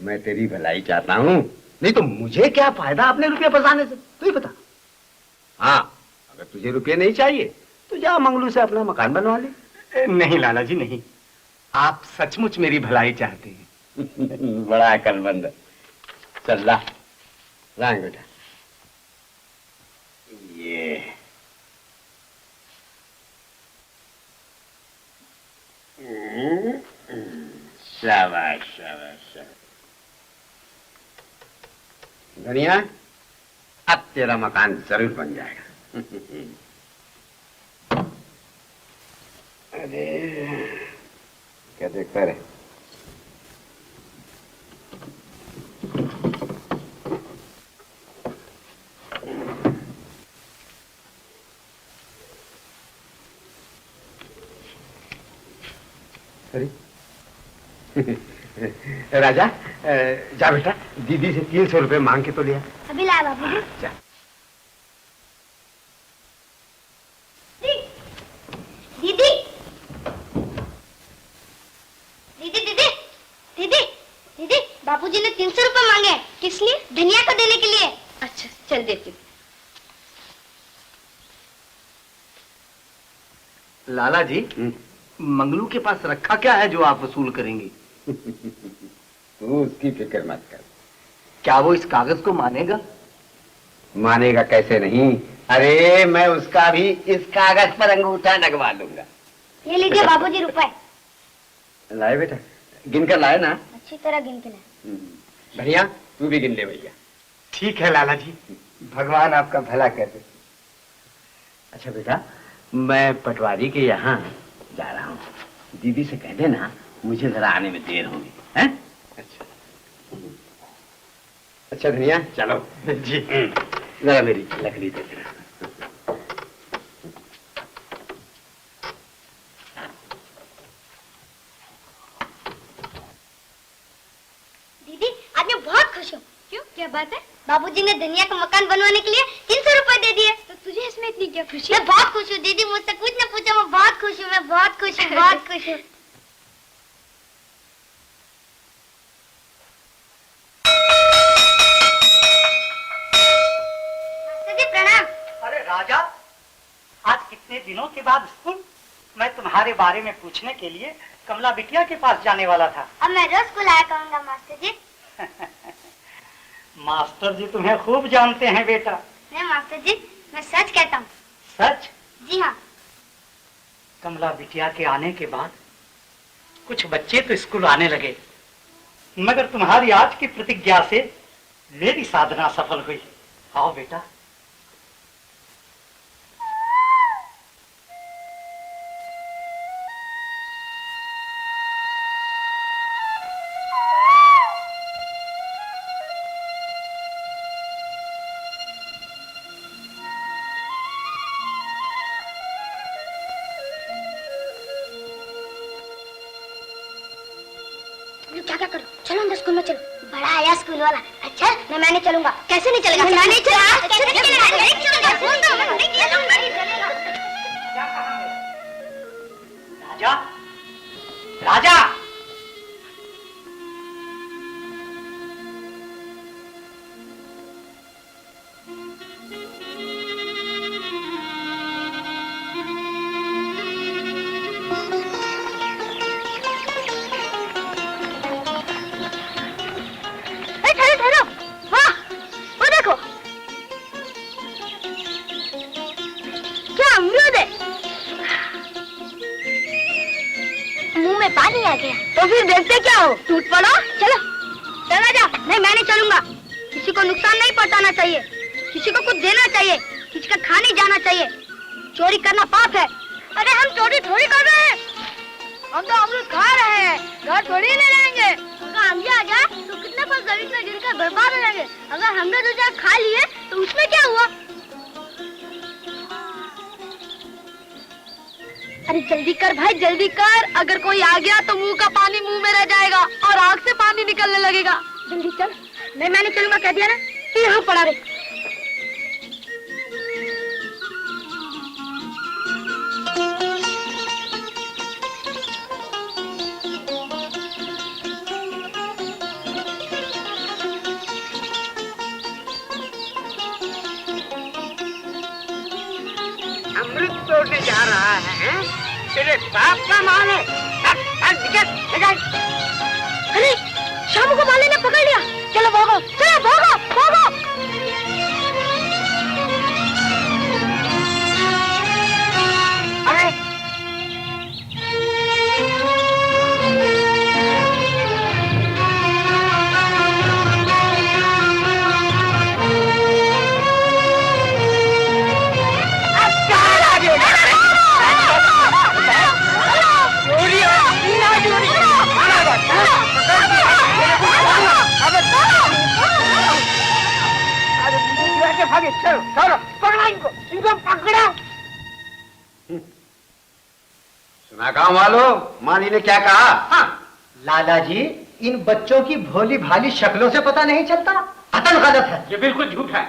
मैं तेरी भलाई चाहता हूँ, नहीं तो मुझे क्या फायदा अपने रुपये फंसाने से, तू ही बता। हाँ, अगर तुझे रुपये नहीं चाहिए तो जा मंगलू से अपना मकान बनवा ले। नहीं लाला जी नहीं, आप सचमुच मेरी भलाई चाहते हैं। बड़ा अकलमंद। चल ला बेटा। ये शाबाश शाबाश शाबाश। धनिया, अब तेरा मकान जरूर बन जाएगा। अरे क्या देखता रहे। राजा, जा बेटा, दीदी से 300 रुपए मांग के तो लिया। अभी ला बाबू जी। जा। दीदी, दीदी, दीदी, दीदी, दीदी, बापूजी ने 300 रुपए मांगे। किस लिए? धनिया को देने के लिए। अच्छा चल देती हूँ। लाला जी, मंगलू के पास रखा क्या है जो आप वसूल करेंगे? तू उसकी फिक्र मत कर। क्या वो इस कागज को मानेगा? मानेगा कैसे नहीं। अरे मैं उसका भी इस कागज पर अंगूठा लगवा लूंगा। ये लीजिए बाबूजी रुपए। लाए बेटा, गिन कर लाए ना? अच्छी तरह गिन के लाए। भैया तू भी गिन ले भैया। ठीक है लाला जी, भगवान आपका भला कर दे। अच्छा बेटा, मैं पटवारी के यहाँ जा रहा हूँ। दीदी से कह देना मुझे जरा आने में देर होगी। हैं? अच्छा अच्छा धनिया चलो। जी। जरा मेरी लकड़ी दे देना। दीदी आज मैं बहुत खुश हूँ। क्यों, क्या बात है? बाबूजी ने धनिया का मकान बनवाने के लिए 300 रुपए दे दिए। तो तुझे इसमें इतनी क्या खुशी? मैं बहुत खुश हूँ दीदी, मुझसे कुछ न पूछो, मैं बहुत खुश हूँ, मैं बहुत खुश हूँ, बहुत खुश हूँ। प्रणाम। अरे राजा, आज कितने दिनों के बाद स्कूल? मैं तुम्हारे बारे में पूछने के लिए कमला बिटिया के पास जाने वाला था। अब मैं रोज स्कूल आया करूंगा मास्टर जी। मास्टर जी तुम्हें खूब जानते हैं बेटा। नहीं मास्टर जी, मैं सच कहता हूँ। सच? जी हाँ। कमला बिटिया के आने के बाद कुछ बच्चे तो स्कूल आने लगे, मगर तुम्हारी आज की प्रतिज्ञा से मेरी साधना सफल हुई। आओ बेटा। क्या करो, चलो अंदर स्कूल में चलो। बड़ा आया स्कूल वाला। अच्छा मैं नहीं चलूंगा। कैसे नहीं चलेगा? मैं नहीं चलूंगा। कैसे नहीं चलेगा? नहीं चलूंगा। बोल दो मैं नहीं चलूंगा। नहीं चलेगा। राजा, राजा, पानी आ गया। तो फिर देखते क्या हो? टूट पड़ो। चलो चला जा। नहीं मैं नहीं चलूंगा। किसी को नुकसान नहीं पहुंचाना चाहिए, किसी को कुछ देना चाहिए, किसी का खा नहीं जाना चाहिए। चोरी करना पाप है। अरे हम चोरी थोड़ी कर रहे हैं, हम तो अमरूद खा रहे हैं, घर थोड़ी ले जाएंगे। अगर हम आ जाए तो कितने फल जमीन में गिरकर बर्बाद हो जाएंगे। अगर हमने दो चार खा लिए तो उसमें क्या हुआ? अरे जल्दी कर भाई जल्दी कर, अगर कोई आ गया तो मुंह का पानी मुंह में रह जाएगा और आंख से पानी निकलने लगेगा। जल्दी चल। नहीं मैं नहीं चलूंगा कह दिया ना। तू यहाँ पड़ा रहे। अमृत तोड़ने जा रहा है? तेरे बाप का माल है। अरे शामू को माले ने पकड़ लिया। चलो भागो, चलो भागो भागो। अरे भागे, चलो चलो पकड़ा इनको, इनको पकड़ो। सुना गाँव वालों, माली ने क्या कहा? हाँ, लाला जी इन बच्चों की भोली भाली शक्लों से पता नहीं चलता। कतल गलत है। ये बिल्कुल झूठ है।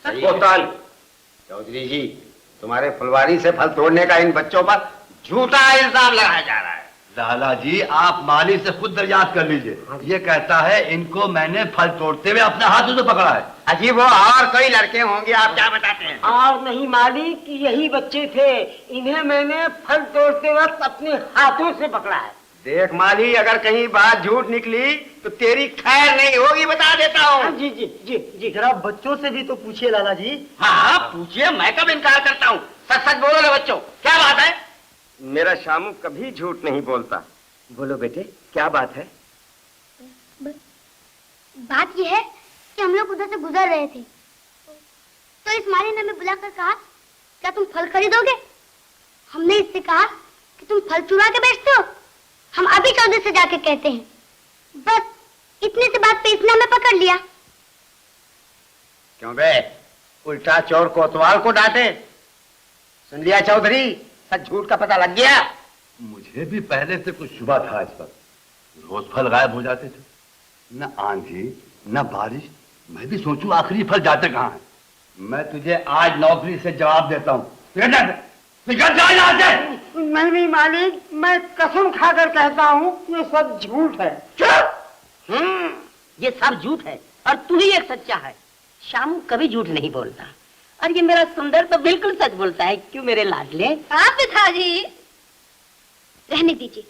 बोतल चौधरी जी, तुम्हारे फुलवारी से फल तोड़ने का इन बच्चों पर झूठा इल्जाम लगाया जा रहा है। लाला जी आप माली से खुद दरियाफ्त कर लीजिए। ये कहता है इनको मैंने फल तोड़ते हुए अपने हाथों से पकड़ा है। अजी वो और कोई लड़के होंगे, आप क्या बताते हैं? और नहीं मालिक, यही बच्चे थे, इन्हें मैंने फल तोड़ते वक्त अपने हाथों से पकड़ा है। देख माली, अगर कहीं बात झूठ निकली तो तेरी खैर नहीं होगी, बता देता हूँ। जी जी जी जी, जरा बच्चों से भी तो पूछिए लाला जी। हाँ पूछिए, मैं कब इनकार करता हूँ। सच सच बोलो ना बच्चों, क्या बात है? मेरा शामू कभी झूठ नहीं बोलता। बोलो बेटे, क्या बात है? बात यह है कि हम लोग उधर से गुजर रहे थे तो इस माली ने हमें बुलाकर कहा, क्या तुम फल खरीदोगे? हमने इससे कहा कि तुम फल चुरा के बेचते हो। हम अभी चौधरी से जाके कहते हैं। बस इतने से बात पे इसने हमें पकड़ लिया। क्यों बे, उल्टा चोर कोतवाल को डांटे? सुन लिया चौधरी, सच झूठ का पता लग गया। मुझे भी पहले से कुछ शुबा था इस पर। रोज फल गायब हो जाते थे, न आंधी न बारिश। मैं भी सोचूं आखिरी फल जाते कहाँ हैं। मैं तुझे आज नौकरी से जवाब देता हूँ। नहीं मालिक, मैं कसम खाकर कहता हूँ ये सब झूठ है। ये सब झूठ है और तू ही एक सच्चा है। शामू कभी झूठ नहीं बोलता और ये मेरा सुंदर तो बिल्कुल सच बोलता है। क्यों मेरे लाडले? आप पिताजी रहने दीजिए,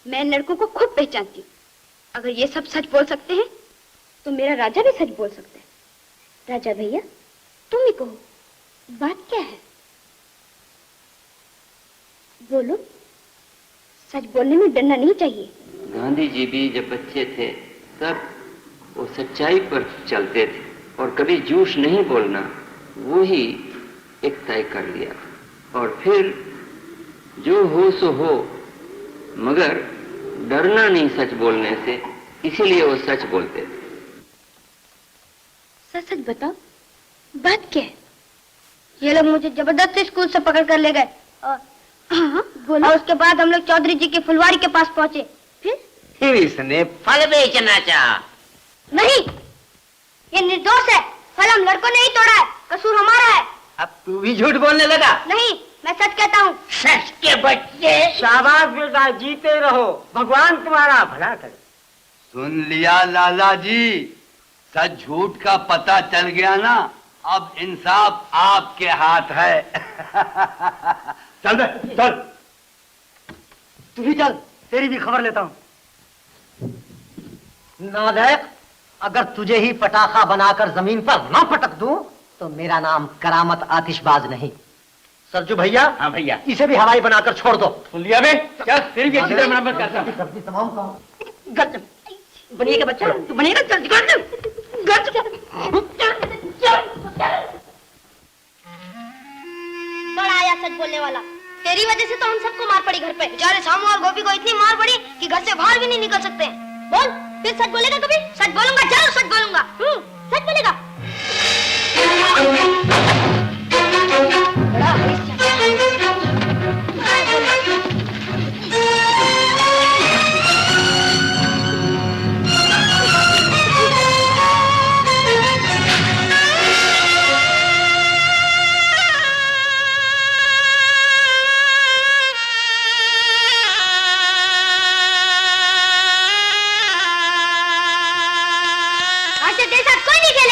मैं लड़कों को खूब पहचानती हूँ। अगर ये सब सच बोल सकते हैं तो मेरा राजा भी सच बोल सकता है। राजा भैया, तुम ही कहो, बात क्या है? बोलो, सच बोलने में डरना नहीं चाहिए। गांधी जी भी जब बच्चे थे तब वो सच्चाई पर चलते थे और कभी झूठ नहीं बोलना, वो ही एक तय कर लिया। और फिर जो हो सो हो, मगर डरना नहीं सच बोलने से, इसीलिए वो सच बोलते थे। सच सच बताओ, बात क्या है? ये लोग मुझे जबरदस्ती स्कूल से पकड़ कर ले गए और बोलो। और उसके बाद हम लोग चौधरी जी की फुलवारी के पास पहुंचे। फिर इसने फल बेचना चाहा। नहीं, ये निर्दोष है। फल हम लड़कों ने ही तोड़ा है, कसूर हमारा है। अब तू भी झूठ बोलने लगा? नहीं, मैं सच कहता हूँ। सच के बच्चे। शाबाश बेटा, जीते रहो, भगवान तुम्हारा भला करे। सुन लिया लाला जी, सच झूठ का पता चल गया ना, अब इंसाफ आपके हाथ है। चल बे, चल। तू भी चल, तेरी भी खबर लेता हूँ। नालायक, अगर तुझे ही पटाखा बनाकर जमीन पर न पटक दूं तो मेरा नाम करामत आतिशबाज नहीं। सरजू भैया। हाँ भैया। इसे भी हवाई बनाकर छोड़ दो। सुन लिया बे, चल तेरी भी अच्छी तरह मरम्मत करता हूँ। सब्जी तमाम बनिएगा बच्चा, तू बनिएगा। चल बड़ा आया सच बोलने वाला। तेरी वजह से तो हम सबको मार पड़ी घर पे। बेचारे शामू और गोपी को इतनी मार पड़ी कि घर से बाहर भी नहीं निकल सकते। बोल, फिर सच बोलेगा कभी? सच बोलूंगा, जरूर सच बोलूंगा। सच बोलेगा।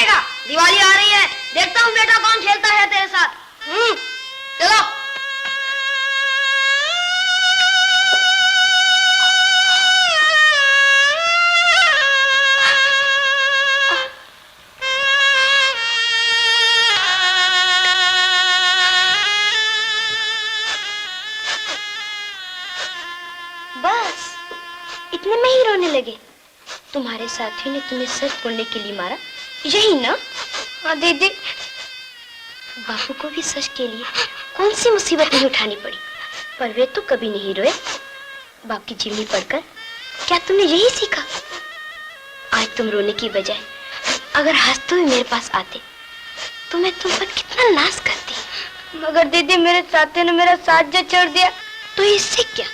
बड़ा दिवाली आ रही है, देखता हूँ बेटा कौन खेलता है तेरे साथ। चलो। बस इतने में ही रोने लगे? तुम्हारे साथी ने तुम्हें सच बोलने के लिए मारा, यही ना? हाँ दीदी, बापू को भी सच के लिए कौन सी मुसीबत नहीं उठानी पड़ी, पर वे तो कभी नहीं रोए। बाप की जीवनी पढ़कर क्या तुमने यही सीखा? आज तुम रोने की बजाय अगर हंसते हुए मेरे पास आते तो मैं तुम पर कितना नाज करती। मगर दीदी, मेरे साथी ने मेरा साथ जो छोड़ दिया। तो इससे क्या?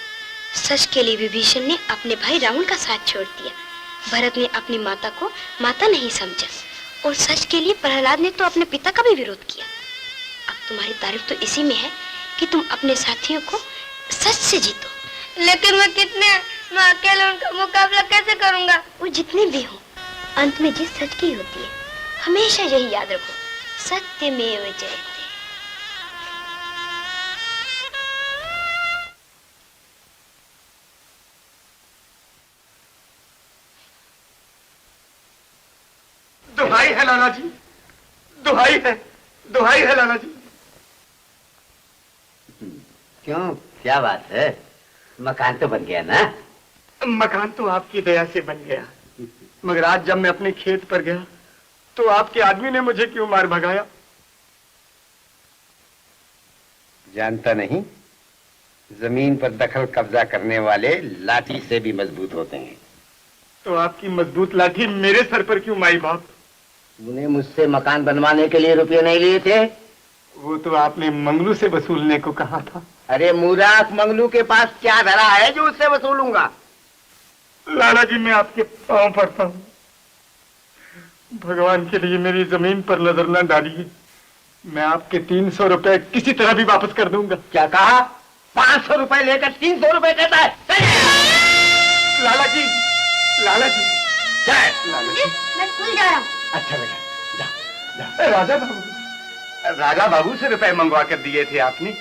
सच के लिए विभीषण ने अपने भाई रावण का साथ छोड़ दिया, भरत ने अपनी माता को माता नहीं समझा, और सच के लिए प्रहलाद ने तो अपने पिता का भी विरोध किया। अब तुम्हारी तारीफ तो इसी में है कि तुम अपने साथियों को सच से जीतो। लेकिन मैं अकेले उनका मुकाबला कैसे करूंगा? वो जितने भी हो, अंत में जीत सच की होती है। हमेशा यही याद रखो, सत्यमेव जयते। दुहाई है लाला जी, दुहाई है लाला जी। क्यों, क्या बात है? मकान तो बन गया ना? मकान तो आपकी दया से बन गया, मगर आज जब मैं अपने खेत पर गया तो आपके आदमी ने मुझे क्यों मार भगाया? जानता नहीं, जमीन पर दखल कब्जा करने वाले लाठी से भी मजबूत होते हैं। तो आपकी मजबूत लाठी मेरे सर पर क्यों माई बाप? तूने मुझसे मकान बनवाने के लिए रुपये नहीं लिए थे? वो तो आपने मंगलू से वसूलने को कहा था। अरे मूर्ख, मंगलू के पास क्या धरा है जो उससे वसूलूंगा? लाला जी, मैं आपके पांव पड़ता हूँ, भगवान के लिए मेरी जमीन पर नजर न डालिए। मैं आपके 300 रुपए किसी तरह भी वापस कर दूंगा। क्या कहा? 500 रुपए लेकर 300 रुपए कहता है? लाला जी, लाला जी, क्या है? लाला जी, मैं स्कूल जा रहा हूँ। अच्छा बेटा, जा। राजा बाबू, राजा बाबू से रुपए मंगवा कर दिए थे आपने।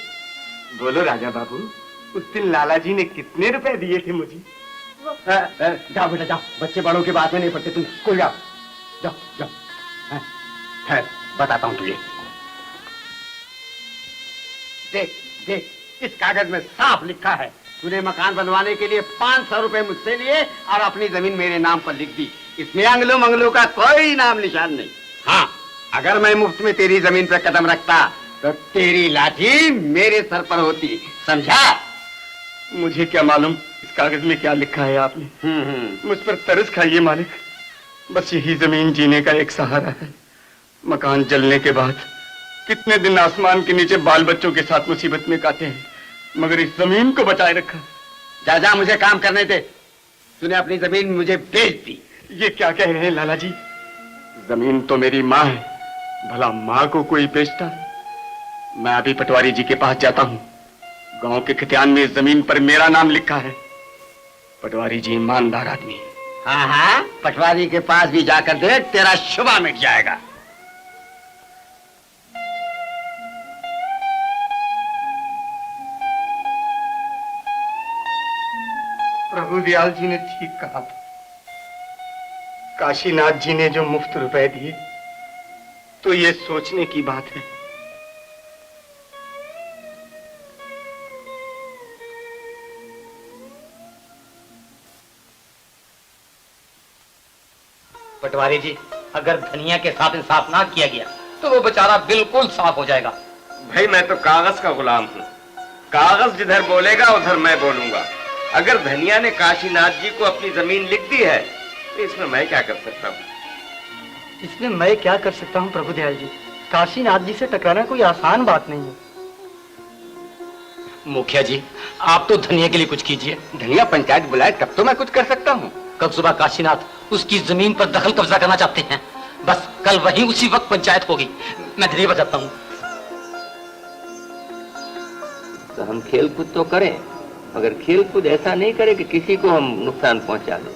बोलो राजा बाबू, उस दिन लाला जी ने कितने रुपए दिए थे मुझे? जाओ बेटा जाओ, बच्चे बड़ों की बात में नहीं पड़ते, तुम स्कूल जाओ। जाओ जाओ। है, बताता हूँ तुझे। देख देख, इस कागज में साफ लिखा है, तूने मकान बनवाने के लिए 500 रुपए मुझसे लिए और अपनी जमीन मेरे नाम पर लिख दी। इसमें अंगलो मंगलो का कोई नाम निशान नहीं। हाँ, अगर मैं मुफ्त में तेरी जमीन पर कदम रखता तो तेरी लाठी मेरे सर पर होती, समझा? मुझे क्या मालूम इस कागज में क्या लिखा है आपने। मुझ पर तरस खाइए मालिक, बस यही जमीन जीने का एक सहारा है। मकान जलने के बाद कितने दिन आसमान के नीचे बाल बच्चों के साथ मुसीबत में काटे हैं, मगर इस जमीन को बचाए रखा। जा जा, मुझे काम करने दे। तूने अपनी जमीन मुझे बेच दी। ये क्या कह रहे हैं लाला जी? जमीन तो मेरी माँ है, भला माँ को कोई बेचता है? मैं अभी पटवारी जी के पास जाता हूँ। गांव के खतियान में इस जमीन पर मेरा नाम लिखा है। पटवारी जी ईमानदार आदमी है। हाँ हाँ, पटवारी के पास भी जाकर देख, तेरा शुबा मिट जाएगा। प्रभु दयाल जी ने ठीक कहा था, काशीनाथ जी ने जो मुफ्त रुपए दिए तो ये सोचने की बात है। पटवारी जी, अगर धनिया के साथ इंसाफ ना किया गया तो वो बेचारा बिल्कुल साफ हो जाएगा। भाई मैं तो कागज का गुलाम हूँ, कागज जिधर बोलेगा उधर मैं बोलूंगा। अगर धनिया ने काशीनाथ जी को अपनी जमीन लिख दी है तो इसमें मैं क्या कर सकता हूँ? इसमें मैं क्या कर सकता हूँ प्रभु दयाल जी? काशीनाथ जी से टकराना कोई आसान बात नहीं है। मुखिया जी, आप तो धनिया के लिए कुछ कीजिए। धनिया पंचायत बुलाए तब तो मैं कुछ कर सकता हूँ। कल सुबह काशीनाथ उसकी जमीन पर दखल कब्जा करना चाहते हैं, बस कल वहीं उसी वक्त पंचायत होगी। मैं धनिया बजाता हूँ। तो हम खेल कूद तो करें, मगर खेल कूद ऐसा नहीं करें कि किसी को हम नुकसान पहुंचा दें।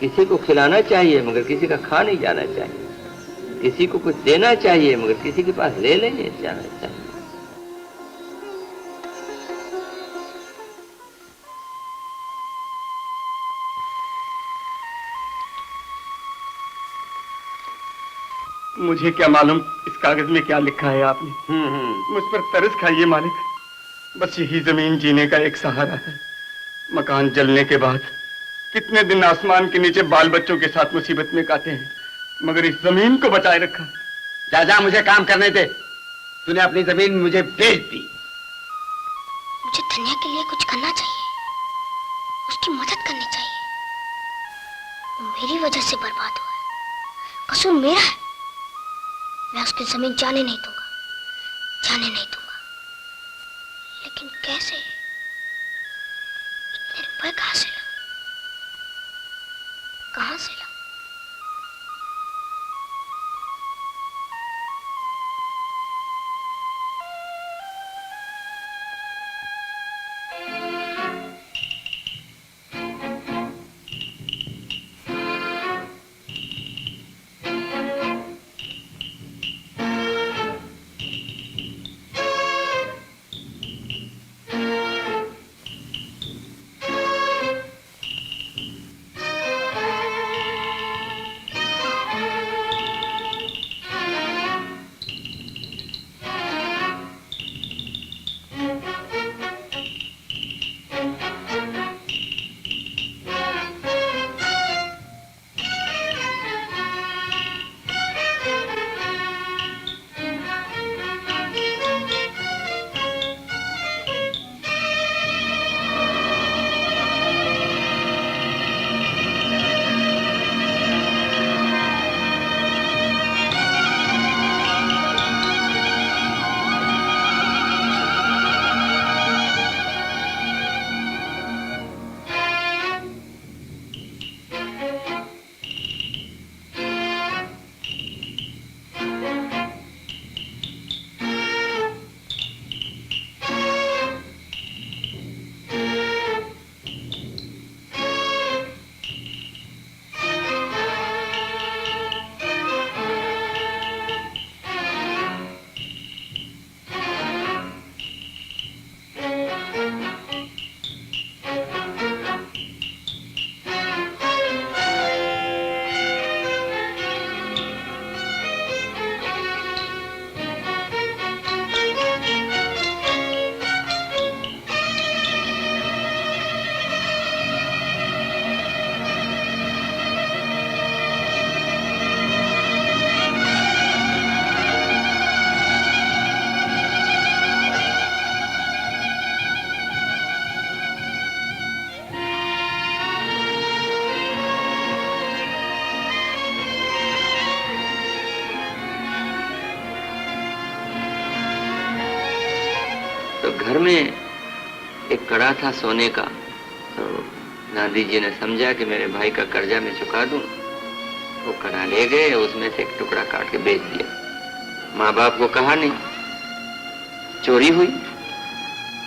किसी को खिलाना चाहिए मगर किसी का खा नहीं जाना चाहिए। किसी को कुछ देना चाहिए मगर किसी के पास ले नहीं जाना चाहिए। मुझे क्या मालूम इस कागज में क्या लिखा है आपने। मुझ पर तरस खाइए मालिक, बस यही जमीन जीने का एक सहारा है। मकान जलने के बाद कितने दिन आसमान के नीचे बाल बच्चों के साथ मुसीबत में काटे हैं, मगर इस जमीन को बचाए रखा। जा जा, मुझे काम करने दे। तूने अपनी जमीन मुझे बेच दी। मुझे धनिया के लिए कुछ करना चाहिए, उसकी मदद करनी चाहिए। वो मेरी वजह से बर्बाद हुआ है, कसूर मेरा है। मैं उसकी जमीन जाने नहीं दूंगा, जाने नहीं दूंगा। लेकिन कैसे? इतने रुपए कहाँ से लाऊं? कहाँ से लाऊं? घर में एक कड़ा था सोने का, तो गांधी जी ने समझा कि मेरे भाई का कर्जा मैं चुका दूं। वो कड़ा ले गए, उसमें से एक टुकड़ा काट के बेच दिया। माँ बाप को कहा नहीं, चोरी हुई।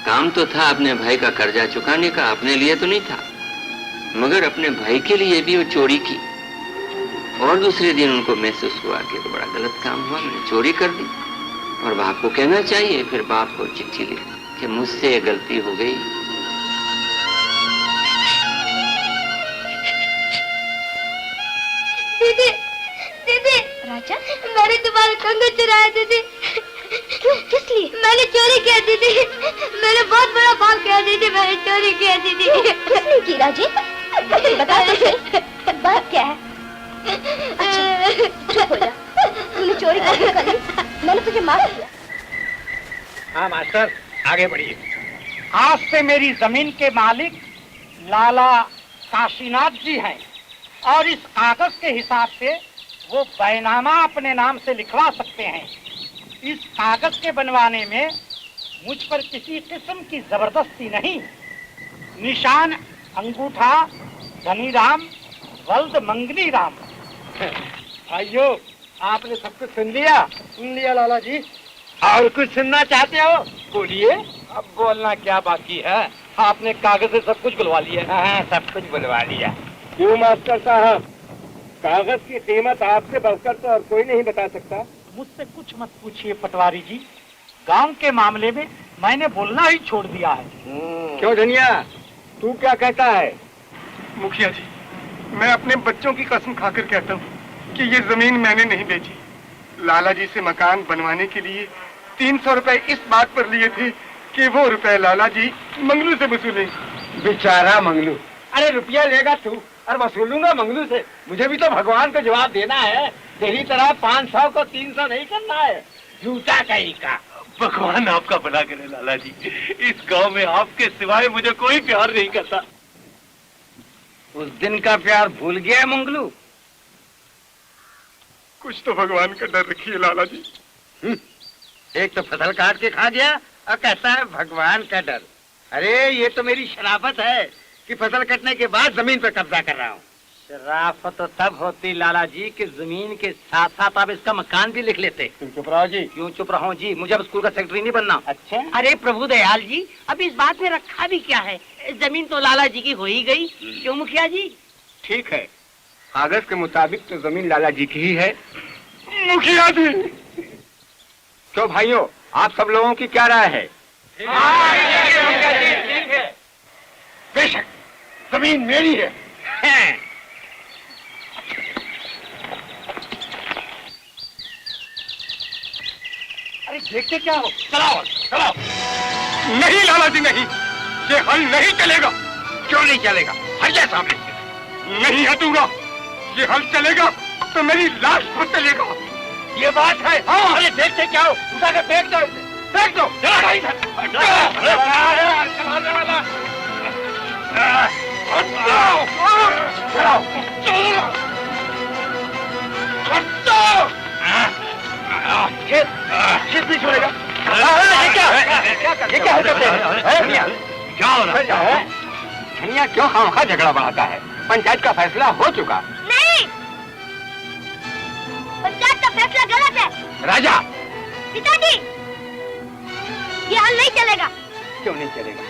काम तो था अपने भाई का कर्जा चुकाने का, अपने लिए तो नहीं था, मगर अपने भाई के लिए भी वो चोरी की। और दूसरे दिन उनको महसूस हुआ कि तो बड़ा गलत काम हुआ, मैंने चोरी कर दी और बाप को कहना चाहिए। फिर बाप को चिट्ठी लिखी कि मुझसे ये गलती हो गई। दीदी, दीदी, राजा, मैंने तुम्हारे कंगन चुराया दीदी। क्यों, किस लिए? मैंने चोरी किया दीदी, मैंने बहुत बड़ा पाप किया दीदी, मैंने चोरी किया दीदी। किसने की राजी? बता तो सही, बात क्या है? अच्छा, चुप हो जा। तूने चोरी कर ली, मैंने तुझे माफ किया। हाँ मास्टर, आगे बढ़िए। आज से मेरी जमीन के मालिक लाला काशीनाथ जी हैं और इस कागज के हिसाब से वो बैनामा अपने नाम से लिखवा सकते हैं। इस कागज के बनवाने में मुझ पर किसी किस्म की जबरदस्ती नहीं। निशान अंगूठा धनीराम वल्द मंगली राम। भाइयों, आपने सब कुछ सुन लिया? सुन लिया लाला जी। और कुछ सुनना चाहते हो? बोलिए। अब बोलना क्या बाकी है? आपने कागज से सब कुछ बुलवा लिया। हाँ, सब कुछ बुलवा लिया। क्यों मास्टर साहब, कागज की कीमत आपसे बढ़कर तो और कोई नहीं बता सकता। मुझसे कुछ मत पूछिए पटवारी जी, गांव के मामले में मैंने बोलना ही छोड़ दिया है। क्यों धनिया, तू क्या कहता है? मुखिया जी, मैं अपने बच्चों की कसम खाकर कहता हूँ कि ये जमीन मैंने नहीं बेची। लाला जी से मकान बनवाने के लिए 300 रुपए इस बात पर लिए थे कि वो रुपए लाला जी मंगलू से वसूलें। बेचारा मंगलू। अरे रुपया लेगा तू और वसूलूंगा मंगलू से? मुझे भी तो भगवान को जवाब देना है। तेरी तरह 500 को 300 नहीं करना है। झूठा कहीं का। भगवान आपका भला करे लाला जी, इस गांव में आपके सिवाय मुझे कोई प्यार नहीं करता। उस दिन का प्यार भूल गया मंगलू? कुछ तो भगवान का डर रखिए लाला जी। एक तो फसल काट के खा गया और कहता है भगवान का डर। अरे ये तो मेरी शराफत है कि फसल कटने के बाद जमीन पर कब्जा कर रहा हूँ। शराफत तो तब होती लाला जी कि जमीन के साथ साथ आप इसका मकान भी लिख लेते। चुप रहो जी। क्यों चुप रहो जी? मुझे अब स्कूल का सेक्रेटरी नहीं बनना। अच्छा, अरे प्रभु दयाल जी, अब इस बात में रखा भी क्या है? जमीन तो लाला जी की हो ही गई। क्यों मुखिया जी? ठीक है, कागज के मुताबिक तो जमीन लाला जी की ही है। मुखिया जी, तो भाइयों, आप सब लोगों की क्या राय है? बेशक जमीन मेरी है। अरे देखते क्या हो? चलाओ चलाओ। नहीं लाला जी नहीं, ये हल नहीं चलेगा। क्यों नहीं चलेगा? हट जाए सामने से। नहीं हटूंगा। ये हल चलेगा तो मेरी लाश पर चलेगा। ये बात है? हाँ। अरे देखते क्या हो? उठा के फेंक दो इसे। फेंक दो। चलाने वाला। खेत नहीं छोड़ेगा। ये क्या हरकत है? क्या हो रहा है? धनिया क्यों खामखा झगड़ा बढ़ाता है? पंचायत का फैसला हो चुका। नहीं, पंचायत का फैसला गलत है। राजा, पिताजी, ये हल नहीं चलेगा। क्यों नहीं चलेगा?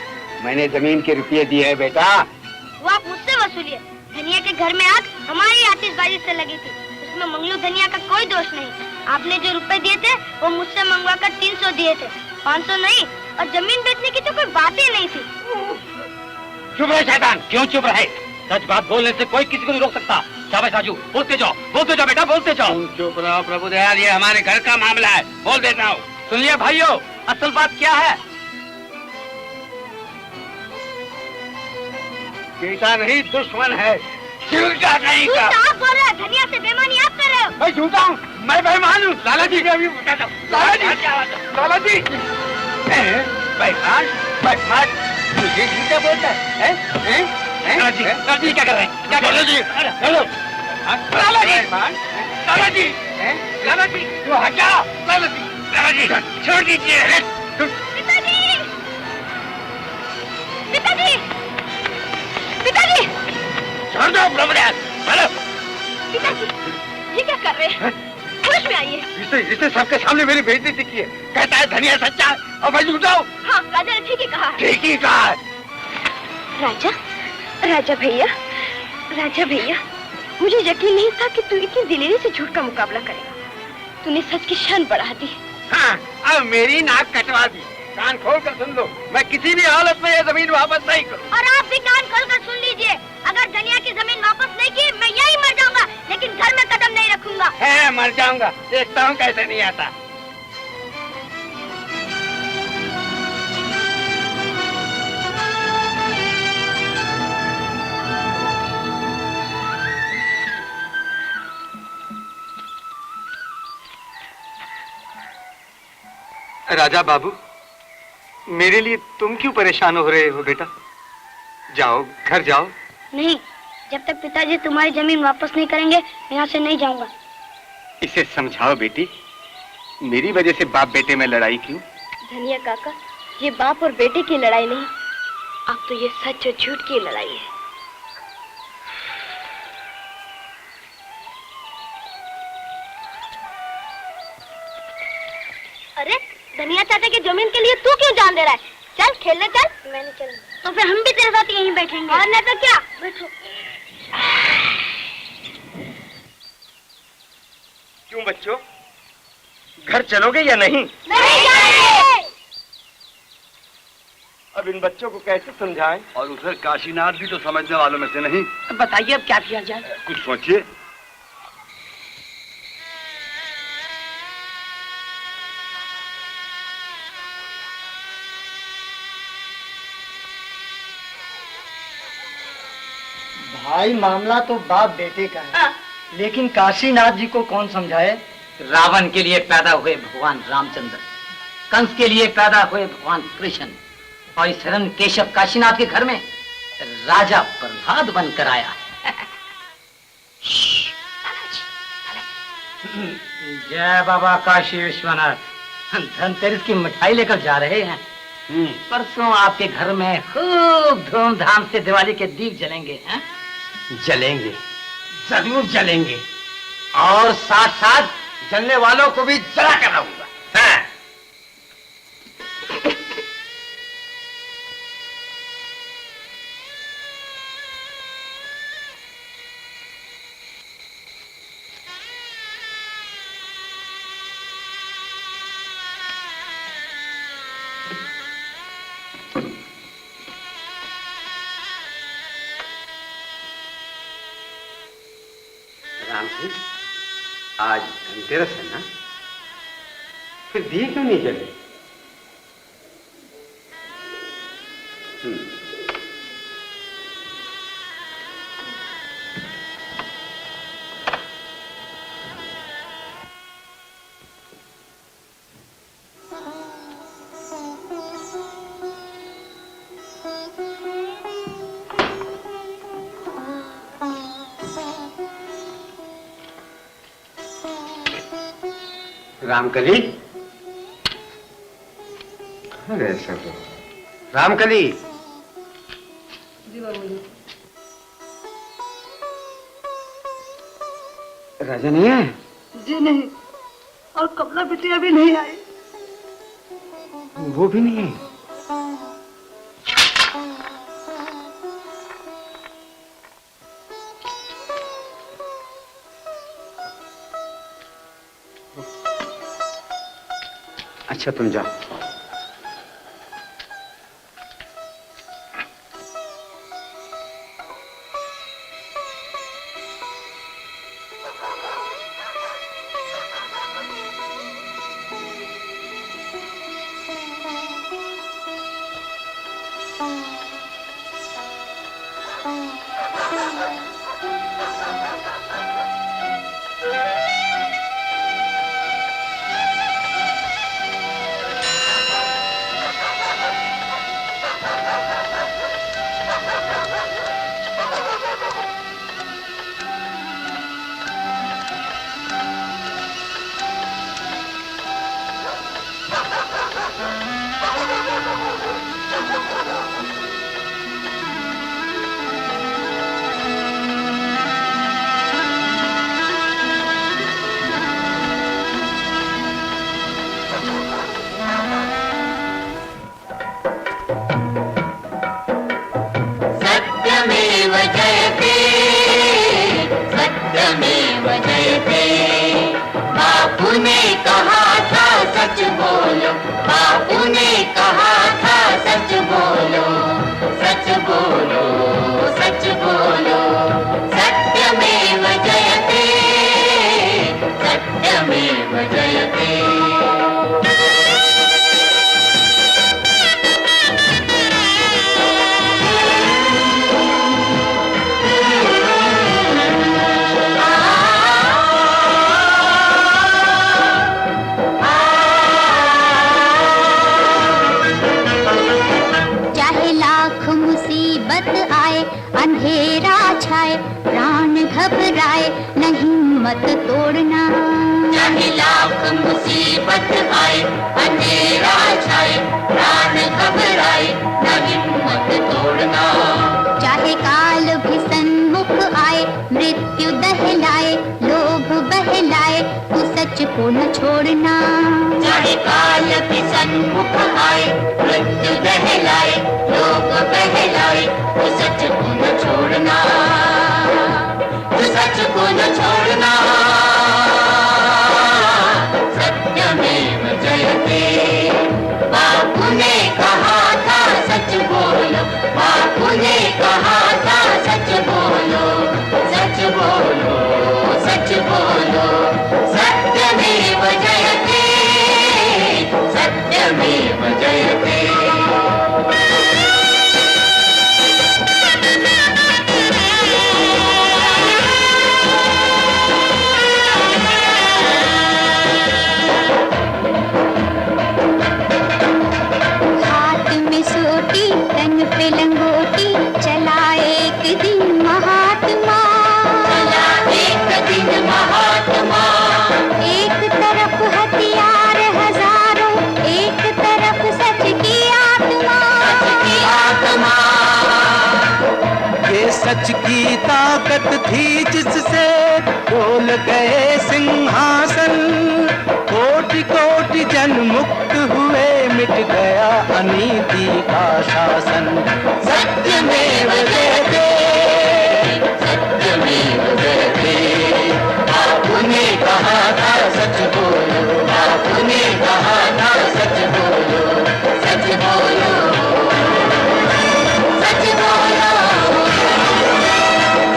मैंने जमीन के रुपये दिए हैं बेटा। वो आप मुझसे वसूलिए। धनिया के घर में आग हमारी आतिशबाजी से लगी थी, उसमें मंगलू धनिया का कोई दोष नहीं। आपने जो रुपए दिए थे वो मुझसे मंगवा कर 300 दिए थे, 500 नहीं। और जमीन बेचने की तो कोई बात ही नहीं थी। चुप रहे शैतान। क्यों चुप रहे? सच बात बोलने से कोई किसी को नहीं रोक सकता। शाबाश राजू, बोलते जाओ बेटा, बोलते जाओ। तुम चुप रहो प्रभु दयाल, ये हमारे घर का मामला है, बोल देता हूँ। सुन लिया भाइयों, असल बात क्या है? बेटा नहीं, दुश्मन है। झूठा नहीं का। आप बोल रहे हैं, धनिया से बेईमानी आप कर रहे हो। मैं झूठा हूँ, मैं बेईमान हूँ। लाला जी अभी बताता हूँ। लाला जी बेईमान मुझे झूठा बोलता है? लाला जी क्या कर रहे हैं? क्या कर रहे हैं? हेलो लाला जी, तो हटा। लाला जी छोड़ दीजिए। पिताजी, पिताजी, छोड़ दो ब्रह्मदयाल, चलो। पिताजी, ये क्या कर रहे हैं? होश में आइए। इसे सबके सामने मेरी बेइज्जती की है। कहता है धनिया सच्चा है और मैं झूठा हूँ। हाँ, राजा ने ठीक ही कहा है। ठीक ही कहा है। राजा, राजा भैया, राजा भैया, मुझे यकीन नहीं था कि तू इतनी दिलेरी से झूठ का मुकाबला करेगा। तूने सच की शान बढ़ा दी। हाँ, अब मेरी नाक कटवा दी। कान खोल कर सुन लो, मैं किसी भी हालत में ये जमीन वापस नहीं करूँ। और आप भी कान खोल कर सुन लीजिए, अगर धनिया की जमीन वापस नहीं की, मैं यही मर जाऊंगा, लेकिन घर में कदम नहीं रखूंगा। है, मर जाऊंगा, देखता हूँ कैसे नहीं आता। राजा बाबू, मेरे लिए तुम क्यों परेशान हो रहे हो बेटा? जाओ, घर जाओ। नहीं, जब तक पिताजी तुम्हारी जमीन वापस नहीं करेंगे, मैं यहाँ से नहीं जाऊंगा। इसे समझाओ बेटी, मेरी वजह से बाप बेटे में लड़ाई क्यों? धनिया काका, ये बाप और बेटे की लड़ाई नहीं, अब तो ये सच और झूठ की लड़ाई है। अरे, धनिया चाचा की जमीन के लिए तू क्यों जान दे रहा है? चल खेलने चल। मैं नहीं चलूंगा। तो फिर हम भी तेरे साथ यहीं बैठेंगे। और नहीं तो क्या? बैठो। क्यों बच्चों, घर चलोगे या नहीं? नहीं जाएंगे। अब इन बच्चों को कैसे समझाएं? और उधर काशीनाथ भी तो समझने वालों में से नहीं। बताइए अब क्या किया जाए? कुछ सोचिए। भाई, मामला तो बाप बेटे का है, लेकिन काशीनाथ जी को कौन समझाए? रावण के लिए पैदा हुए भगवान रामचंद्र, कंस के लिए पैदा हुए भगवान कृष्ण, और इस हिरण केशव काशीनाथ के घर में राजा प्रहलाद बनकर आया। जय बाबा काशी विश्वनाथ, धनतेरस की मिठाई लेकर जा रहे हैं। परसों आपके घर में खूब धूमधाम से दिवाली के दीप जलेंगे। हैं? जलेंगे, जरूर जलेंगे, और साथ साथ जलने वालों को भी जला कर रहूंगा। हाँ। राम जी, आज धनतेरस है ना, फिर दिए क्यों नहीं जले? रामकली, अरे सब रामकली, राजा नहीं है? जी नहीं, और कमला बिटिया भी नहीं आई। वो भी नहीं है? अच्छा, तुम जाओ। जयते सत्यमेव जयते। बापू ने कहा था सच बोलो, बापू ने कहा था सच बोलो, सच बोलो, सच बोलो। सत्यमेव जयते सत्यमेव जयते। अंधेरा छाए प्राण घबराए न हिम्मत तोड़ना। चाहे लाख मुसीबत आए अंधेरा छाए प्राण घबराए न हिम्मत तोड़ना। चाहे काल भी सन्मुख आए मृत्यु दहलाए लोभ बहलाए तू सच को न छोड़ना। चाहे काल भी सन्मुख आए मृत्यु दहलाए लोभ बहलाए तू सच को न छोड़ना, तू सच को न छोड़ना। सत्यमेव जयते। बापू ने कहा था सच बोलो, बापू ने कहा था सच बोलो, सच बोलो, सच बोलो। सत्यमेव जयते सत्यमेव जयते। रंग पे लंगोटी चला एक दिन महात्मा, चला एक दिन महात्मा। एक तरफ हथियार हजारों एक तरफ सच की आत्मा, सच की आत्मा। ये सच की ताकत थी जिससे डोल गए सिंहासन। कोटि कोटि जन मुक्त हुए मिट गया अनीति का शासन। सत्यमेव जयते सत्यमेव जयते। बापू ने कहा था सच बोलो, बापू ने कहा था सच बोलो, सच बोलो, सच बोलो,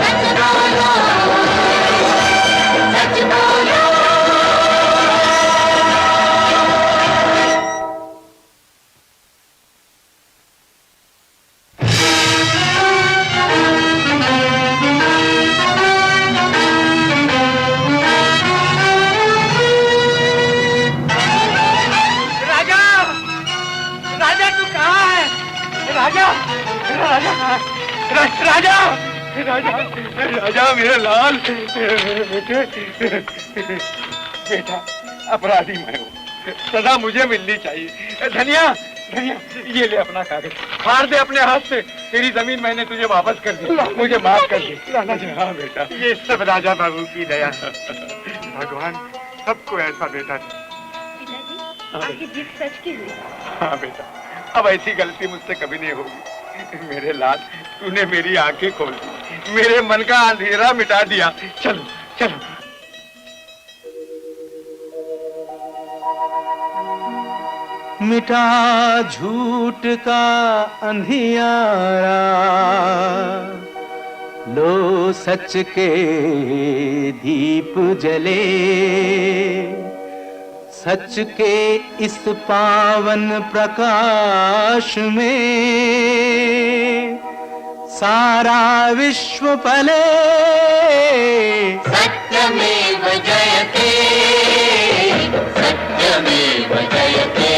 सच बोलो, सच बोलो। राजा राजा राजा मेरे लाल मेरे बेटे। बेटा अपराधी मैं हूँ, सजा मुझे मिलनी चाहिए। धनिया धनिया ये ले अपना कागज, फाड़ दे अपने हाथ से। तेरी जमीन मैंने तुझे वापस कर दी, मुझे माफ कर दे। हाँ बेटा, ये सब राजा बाबू की दया। भगवान सबको ऐसा बेटा दे। आपकी जीत सच की हुई। हाँ बेटा, अब ऐसी गलती मुझसे कभी नहीं होगी। मेरे लाल, तूने मेरी आंखें खोल दी, मेरे मन का अंधेरा मिटा दिया। चलो चलो। मिटा झूठ का अंधियारा, लो सच के दीप जले। सच के इस पावन प्रकाश में सारा विश्व पले। सत्यमेव जयते सत्यमेव जयते।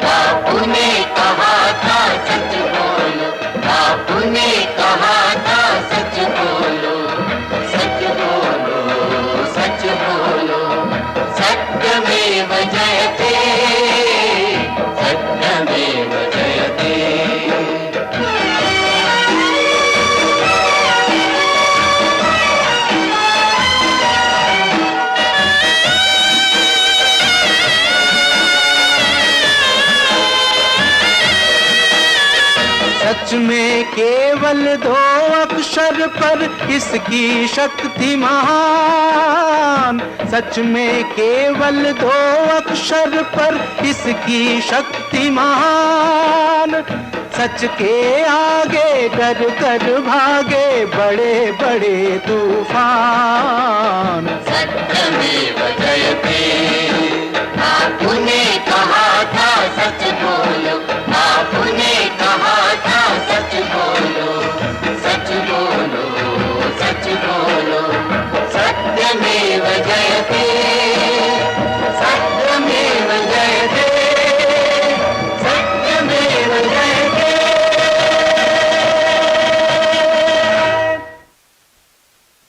बापू ने कहा था सच बोलो, बापू ने कहा था सच बोलो, सच बोलो, सच बोलो। सत्यमेव जयते सत्यमेव जयते। सच में केवल 2 अक्षर पर इसकी शक्ति महान। सच में केवल 2 अक्षर पर इसकी शक्ति महान। सच के आगे डर कर भागे बड़े बड़े तूफान। सत्यमेव जयते, बापू ने कहा था सच बोलो